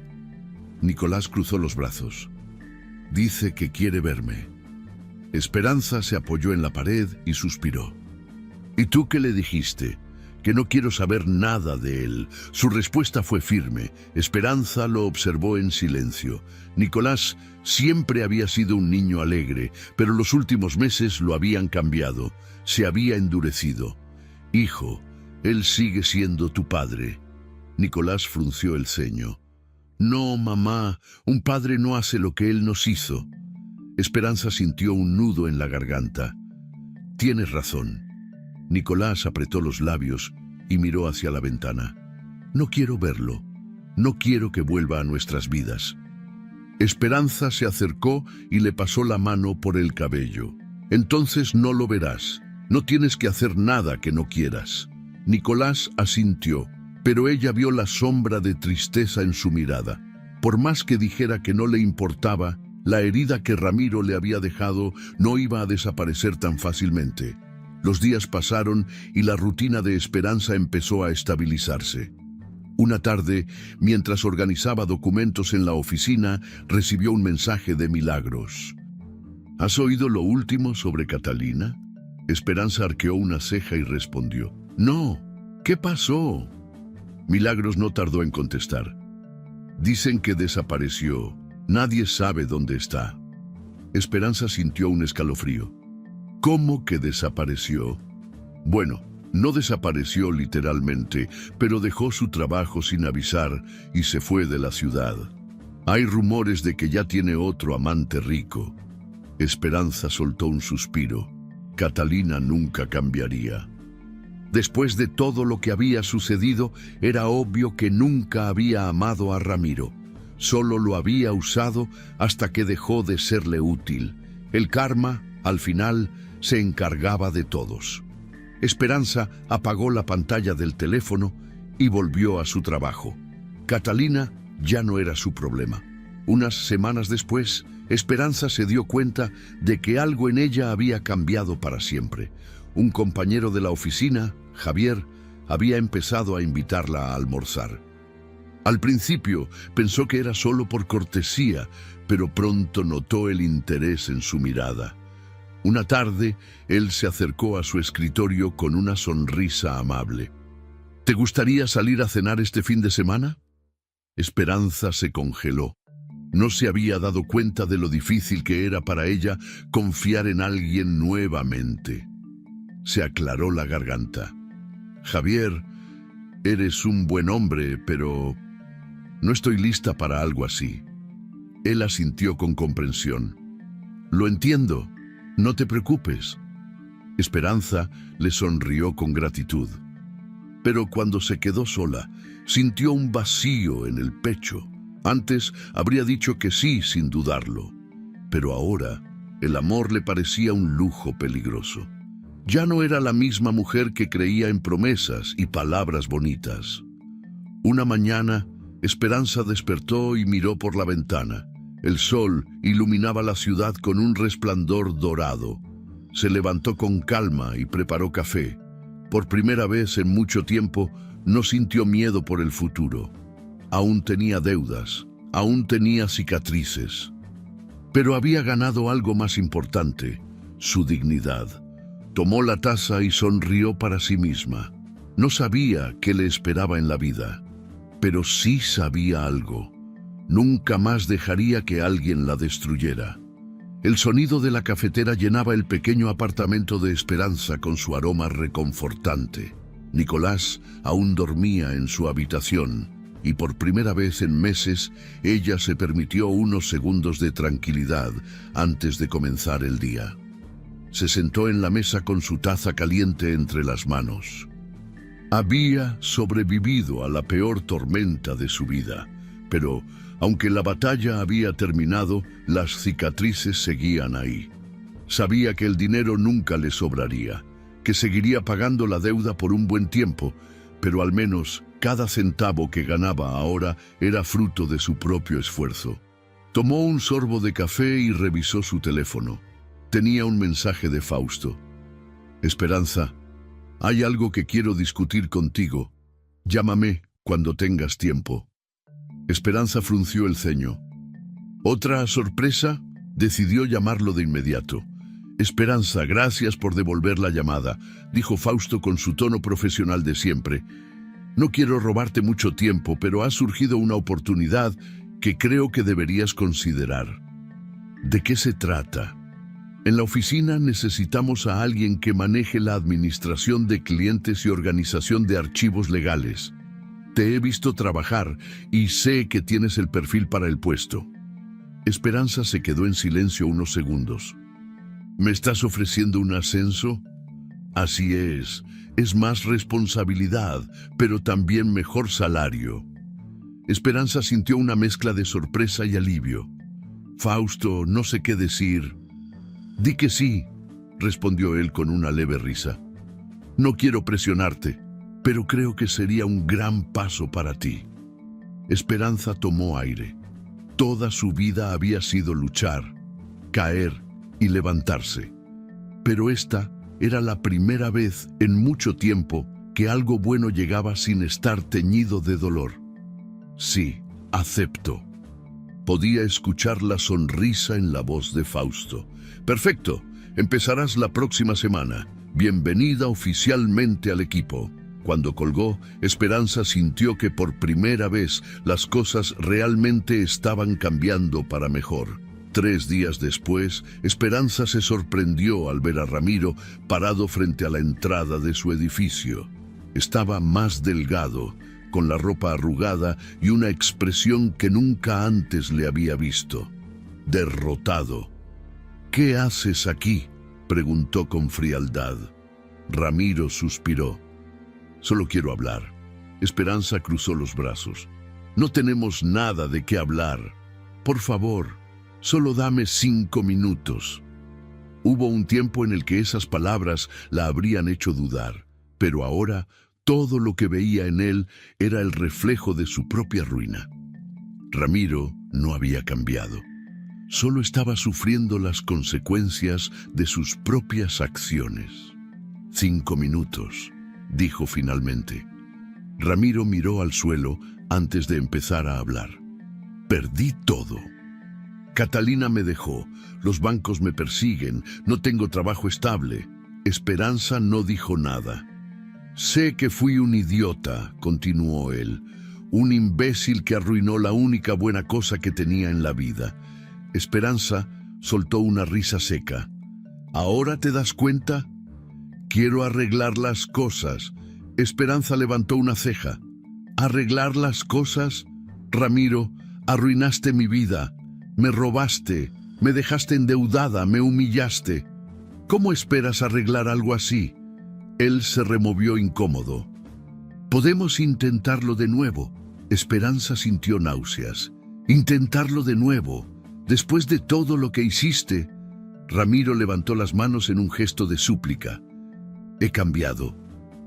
Nicolás cruzó los brazos. Dice que quiere verme. Esperanza se apoyó en la pared y suspiró. ¿Y tú qué le dijiste? Que no quiero saber nada de él. Su respuesta fue firme. Esperanza lo observó en silencio. Nicolás siempre había sido un niño alegre, pero los últimos meses lo habían cambiado. Se había endurecido. Hijo, él sigue siendo tu padre. Nicolás frunció el ceño. No, mamá, un padre no hace lo que él nos hizo. Esperanza sintió un nudo en la garganta. Tienes razón. Nicolás apretó los labios y miró hacia la ventana. No quiero verlo. No quiero que vuelva a nuestras vidas. Esperanza se acercó y le pasó la mano por el cabello. Entonces no lo verás. No tienes que hacer nada que no quieras. Nicolás asintió, pero ella vio la sombra de tristeza en su mirada. Por más que dijera que no le importaba, la herida que Ramiro le había dejado no iba a desaparecer tan fácilmente. Los días pasaron y la rutina de Esperanza empezó a estabilizarse. Una tarde, mientras organizaba documentos en la oficina, recibió un mensaje de Milagros. ¿Has oído lo último sobre Catalina? Esperanza arqueó una ceja y respondió. No, ¿qué pasó? Milagros no tardó en contestar. Dicen que desapareció. Nadie sabe dónde está. Esperanza sintió un escalofrío. ¿Cómo que desapareció? Bueno, no desapareció literalmente, pero dejó su trabajo sin avisar y se fue de la ciudad. Hay rumores de que ya tiene otro amante rico. Esperanza soltó un suspiro. Catalina nunca cambiaría. Después de todo lo que había sucedido, era obvio que nunca había amado a Ramiro. Solo lo había usado hasta que dejó de serle útil. El karma, al final, se encargaba de todos. Esperanza apagó la pantalla del teléfono y volvió a su trabajo. Catalina ya no era su problema. Unas semanas después, Esperanza se dio cuenta de que algo en ella había cambiado para siempre. Un compañero de la oficina, Javier, había empezado a invitarla a almorzar. Al principio pensó que era solo por cortesía, pero pronto notó el interés en su mirada. Una tarde, él se acercó a su escritorio con una sonrisa amable. ¿Te gustaría salir a cenar este fin de semana? Esperanza se congeló. No se había dado cuenta de lo difícil que era para ella confiar en alguien nuevamente. Se aclaró la garganta. Javier, eres un buen hombre, pero no estoy lista para algo así. Él asintió con comprensión. Lo entiendo, no te preocupes. Esperanza le sonrió con gratitud. Pero cuando se quedó sola, sintió un vacío en el pecho. Antes habría dicho que sí sin dudarlo, pero ahora el amor le parecía un lujo peligroso. Ya no era la misma mujer que creía en promesas y palabras bonitas. Una mañana, Esperanza despertó y miró por la ventana. El sol iluminaba la ciudad con un resplandor dorado. Se levantó con calma y preparó café. Por primera vez en mucho tiempo, no sintió miedo por el futuro. Aún tenía deudas, aún tenía cicatrices. Pero había ganado algo más importante, su dignidad. Tomó la taza y sonrió para sí misma. No sabía qué le esperaba en la vida, pero sí sabía algo. Nunca más dejaría que alguien la destruyera. El sonido de la cafetera llenaba el pequeño apartamento de Esperanza con su aroma reconfortante. Nicolás aún dormía en su habitación. Y por primera vez en meses, ella se permitió unos segundos de tranquilidad antes de comenzar el día. Se sentó en la mesa con su taza caliente entre las manos. Había sobrevivido a la peor tormenta de su vida, pero aunque la batalla había terminado, las cicatrices seguían ahí. Sabía que el dinero nunca le sobraría, que seguiría pagando la deuda por un buen tiempo, pero al menos cada centavo que ganaba ahora era fruto de su propio esfuerzo. Tomó un sorbo de café y revisó su teléfono. Tenía un mensaje de Fausto. Esperanza, hay algo que quiero discutir contigo. Llámame cuando tengas tiempo. Esperanza frunció el ceño. ¿Otra sorpresa? Decidió llamarlo de inmediato. Esperanza, gracias por devolver la llamada, dijo Fausto con su tono profesional de siempre. No quiero robarte mucho tiempo, pero ha surgido una oportunidad que creo que deberías considerar. ¿De qué se trata? En la oficina necesitamos a alguien que maneje la administración de clientes y organización de archivos legales. Te he visto trabajar y sé que tienes el perfil para el puesto. Esperanza se quedó en silencio unos segundos. ¿Me estás ofreciendo un ascenso? Así es más responsabilidad, pero también mejor salario. Esperanza sintió una mezcla de sorpresa y alivio. Fausto, no sé qué decir. Di que sí, respondió él con una leve risa. No quiero presionarte, pero creo que sería un gran paso para ti. Esperanza tomó aire. Toda su vida había sido luchar, caer y levantarse. Pero esta era la primera vez en mucho tiempo que algo bueno llegaba sin estar teñido de dolor. Sí, acepto. Podía escuchar la sonrisa en la voz de Fausto. Perfecto, empezarás la próxima semana. Bienvenida oficialmente al equipo. Cuando colgó, Esperanza sintió que por primera vez las cosas realmente estaban cambiando para mejor. 3 días después, Esperanza se sorprendió al ver a Ramiro parado frente a la entrada de su edificio. Estaba más delgado, con la ropa arrugada y una expresión que nunca antes le había visto. Derrotado. «¿Qué haces aquí?», preguntó con frialdad. Ramiro suspiró. «Solo quiero hablar». Esperanza cruzó los brazos. «No tenemos nada de qué hablar. Por favor, solo dame 5 minutos». Hubo un tiempo en el que esas palabras la habrían hecho dudar, pero ahora todo lo que veía en él era el reflejo de su propia ruina. Ramiro no había cambiado. Solo estaba sufriendo las consecuencias de sus propias acciones. 5 minutos, dijo finalmente. Ramiro miró al suelo antes de empezar a hablar. «Perdí todo. Catalina me dejó, los bancos me persiguen, no tengo trabajo estable». Esperanza no dijo nada. «Sé que fui un idiota», continuó él, «un imbécil que arruinó la única buena cosa que tenía en la vida». Esperanza soltó una risa seca. «¿Ahora te das cuenta? Quiero arreglar las cosas». Esperanza levantó una ceja. «¿Arreglar las cosas? Ramiro, arruinaste mi vida. Me robaste, me dejaste endeudada, me humillaste. ¿Cómo esperas arreglar algo así?». Él se removió incómodo. «Podemos intentarlo de nuevo». Esperanza sintió náuseas. «Intentarlo de nuevo. Después de todo lo que hiciste». Ramiro levantó las manos en un gesto de súplica. «He cambiado».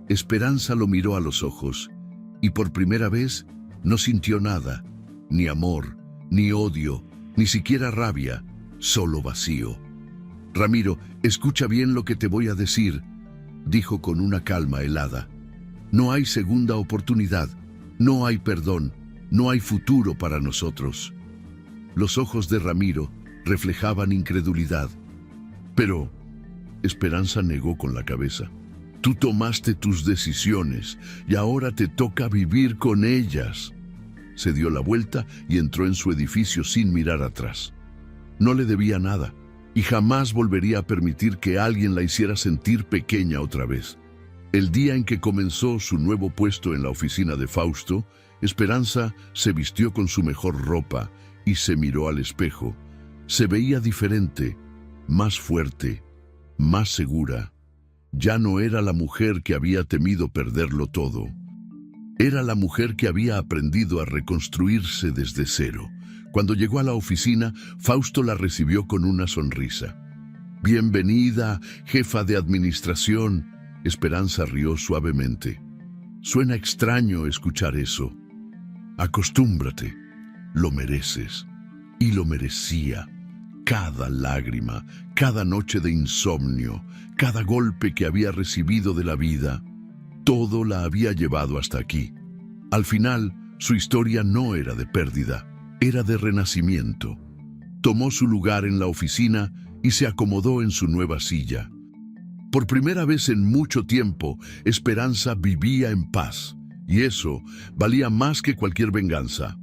Esperanza lo miró a los ojos y por primera vez no sintió nada, ni amor, ni odio, ni siquiera rabia, solo vacío. «Ramiro, escucha bien lo que te voy a decir», dijo con una calma helada. «No hay segunda oportunidad, no hay perdón, no hay futuro para nosotros». Los ojos de Ramiro reflejaban incredulidad. «Pero…», Esperanza negó con la cabeza. «Tú tomaste tus decisiones y ahora te toca vivir con ellas». Se dio la vuelta y entró en su edificio sin mirar atrás. No le debía nada y jamás volvería a permitir que alguien la hiciera sentir pequeña otra vez. El día en que comenzó su nuevo puesto en la oficina de Fausto, Esperanza se vistió con su mejor ropa y se miró al espejo. Se veía diferente, más fuerte, más segura. Ya no era la mujer que había temido perderlo todo. Era la mujer que había aprendido a reconstruirse desde cero. Cuando llegó a la oficina, Fausto la recibió con una sonrisa. «Bienvenida, jefa de administración». Esperanza rió suavemente. «Suena extraño escuchar eso». «Acostúmbrate. Lo mereces». Y lo merecía. Cada lágrima, cada noche de insomnio, cada golpe que había recibido de la vida, todo la había llevado hasta aquí. Al final, su historia no era de pérdida, era de renacimiento. Tomó su lugar en la oficina y se acomodó en su nueva silla. Por primera vez en mucho tiempo, Esperanza vivía en paz, y eso valía más que cualquier venganza.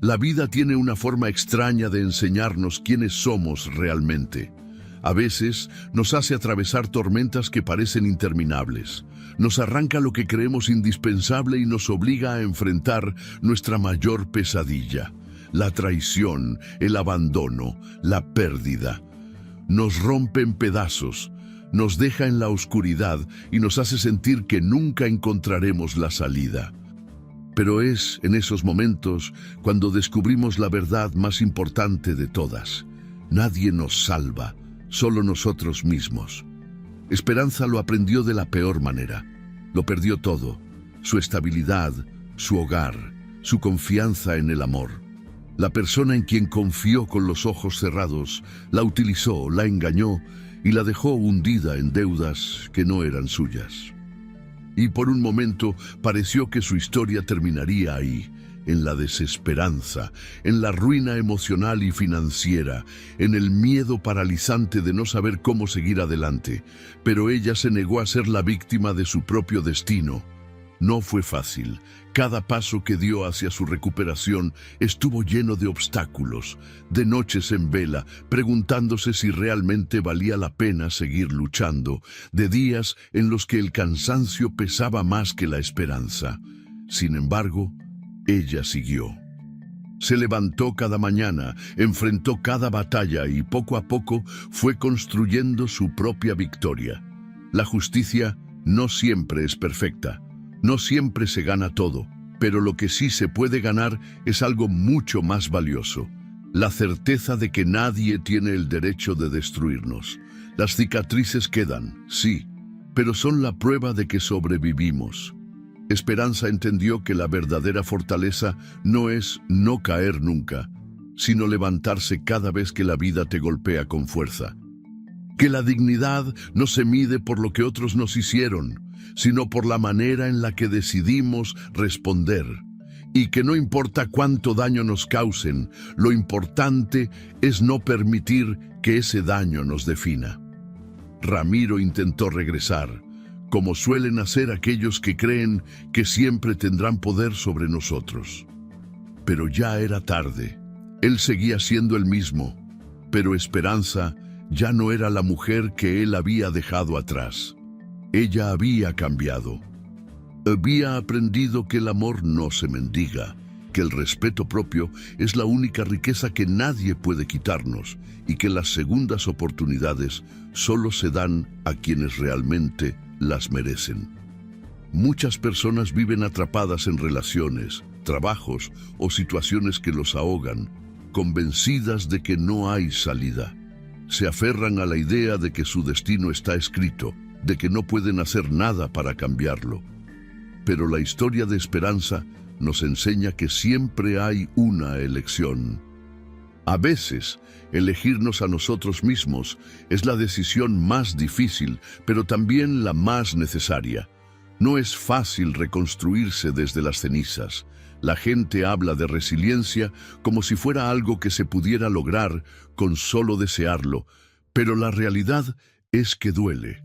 La vida tiene una forma extraña de enseñarnos quiénes somos realmente. A veces nos hace atravesar tormentas que parecen interminables. Nos arranca lo que creemos indispensable y nos obliga a enfrentar nuestra mayor pesadilla: la traición, el abandono, la pérdida. Nos rompe en pedazos, nos deja en la oscuridad y nos hace sentir que nunca encontraremos la salida. Pero es en esos momentos cuando descubrimos la verdad más importante de todas. Nadie nos salva, solo nosotros mismos. Esperanza lo aprendió de la peor manera. Lo perdió todo: su estabilidad, su hogar, su confianza en el amor. La persona en quien confió con los ojos cerrados la utilizó, la engañó y la dejó hundida en deudas que no eran suyas. Y por un momento pareció que su historia terminaría ahí, en la desesperanza, en la ruina emocional y financiera, en el miedo paralizante de no saber cómo seguir adelante. Pero ella se negó a ser la víctima de su propio destino. No fue fácil. Cada paso que dio hacia su recuperación estuvo lleno de obstáculos, de noches en vela, preguntándose si realmente valía la pena seguir luchando, de días en los que el cansancio pesaba más que la esperanza. Sin embargo, ella siguió. Se levantó cada mañana, enfrentó cada batalla y poco a poco fue construyendo su propia victoria. La justicia no siempre es perfecta. No siempre se gana todo, pero lo que sí se puede ganar es algo mucho más valioso: la certeza de que nadie tiene el derecho de destruirnos. Las cicatrices quedan, sí, pero son la prueba de que sobrevivimos. Esperanza entendió que la verdadera fortaleza no es no caer nunca, sino levantarse cada vez que la vida te golpea con fuerza. Que la dignidad no se mide por lo que otros nos hicieron, sino por la manera en la que decidimos responder. Y que no importa cuánto daño nos causen, lo importante es no permitir que ese daño nos defina. Ramiro intentó regresar, como suelen hacer aquellos que creen que siempre tendrán poder sobre nosotros. Pero ya era tarde. Él seguía siendo el mismo, pero Esperanza ya no era la mujer que él había dejado atrás. Ella había cambiado. Había aprendido que el amor no se mendiga, que el respeto propio es la única riqueza que nadie puede quitarnos y que las segundas oportunidades solo se dan a quienes realmente las merecen. Muchas personas viven atrapadas en relaciones, trabajos o situaciones que los ahogan, convencidas de que no hay salida. Se aferran a la idea de que su destino está escrito, de que no pueden hacer nada para cambiarlo. Pero la historia de Esperanza nos enseña que siempre hay una elección. A veces, elegirnos a nosotros mismos es la decisión más difícil, pero también la más necesaria. No es fácil reconstruirse desde las cenizas. La gente habla de resiliencia como si fuera algo que se pudiera lograr con solo desearlo, pero la realidad es que duele.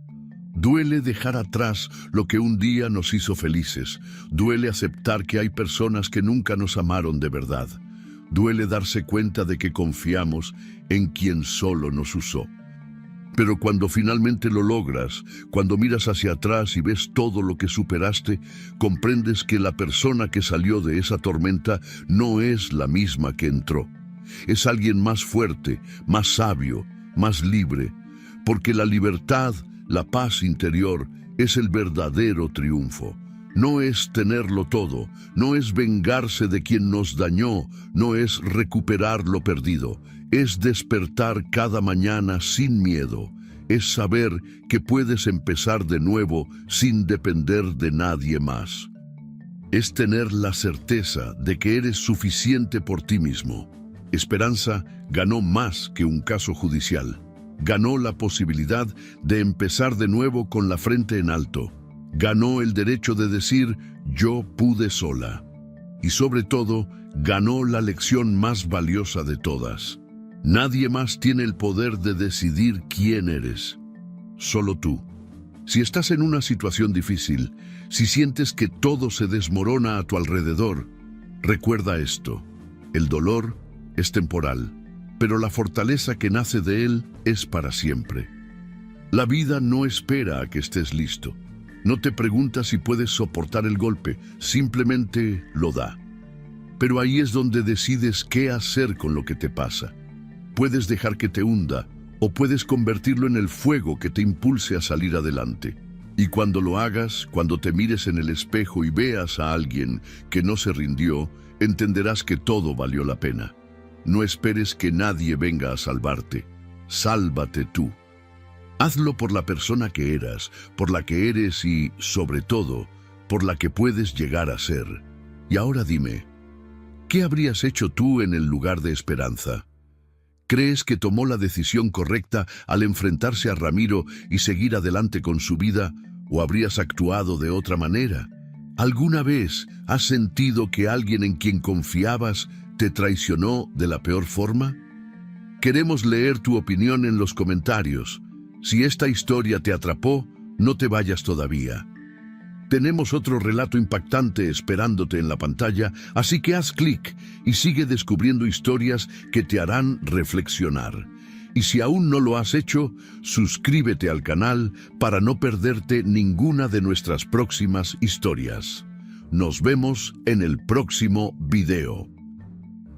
Duele dejar atrás lo que un día nos hizo felices. Duele aceptar que hay personas que nunca nos amaron de verdad. Duele darse cuenta de que confiamos en quien solo nos usó. Pero cuando finalmente lo logras, cuando miras hacia atrás y ves todo lo que superaste, comprendes que la persona que salió de esa tormenta no es la misma que entró. Es alguien más fuerte, más sabio, más libre, porque la libertad, la paz interior, es el verdadero triunfo. No es tenerlo todo, no es vengarse de quien nos dañó, no es recuperar lo perdido, es despertar cada mañana sin miedo, es saber que puedes empezar de nuevo sin depender de nadie más. Es tener la certeza de que eres suficiente por ti mismo. Esperanza ganó más que un caso judicial. Ganó la posibilidad de empezar de nuevo con la frente en alto. Ganó el derecho de decir, yo pude sola. Y sobre todo, ganó la lección más valiosa de todas. Nadie más tiene el poder de decidir quién eres. Solo tú. Si estás en una situación difícil, si sientes que todo se desmorona a tu alrededor, recuerda esto: el dolor es temporal, pero la fortaleza que nace de él es para siempre. La vida no espera a que estés listo. No te pregunta si puedes soportar el golpe, simplemente lo da. Pero ahí es donde decides qué hacer con lo que te pasa. Puedes dejar que te hunda, o puedes convertirlo en el fuego que te impulse a salir adelante. Y cuando lo hagas, cuando te mires en el espejo y veas a alguien que no se rindió, entenderás que todo valió la pena. No esperes que nadie venga a salvarte. Sálvate tú. Hazlo por la persona que eras, por la que eres y, sobre todo, por la que puedes llegar a ser. Y ahora dime, ¿qué habrías hecho tú en el lugar de Esperanza? ¿Crees que tomó la decisión correcta al enfrentarse a Ramiro y seguir adelante con su vida, o habrías actuado de otra manera? ¿Alguna vez has sentido que alguien en quien confiabas te traicionó de la peor forma? Queremos leer tu opinión en los comentarios. Si esta historia te atrapó, no te vayas todavía. Tenemos otro relato impactante esperándote en la pantalla, así que haz clic y sigue descubriendo historias que te harán reflexionar. Y si aún no lo has hecho, suscríbete al canal para no perderte ninguna de nuestras próximas historias. Nos vemos en el próximo video.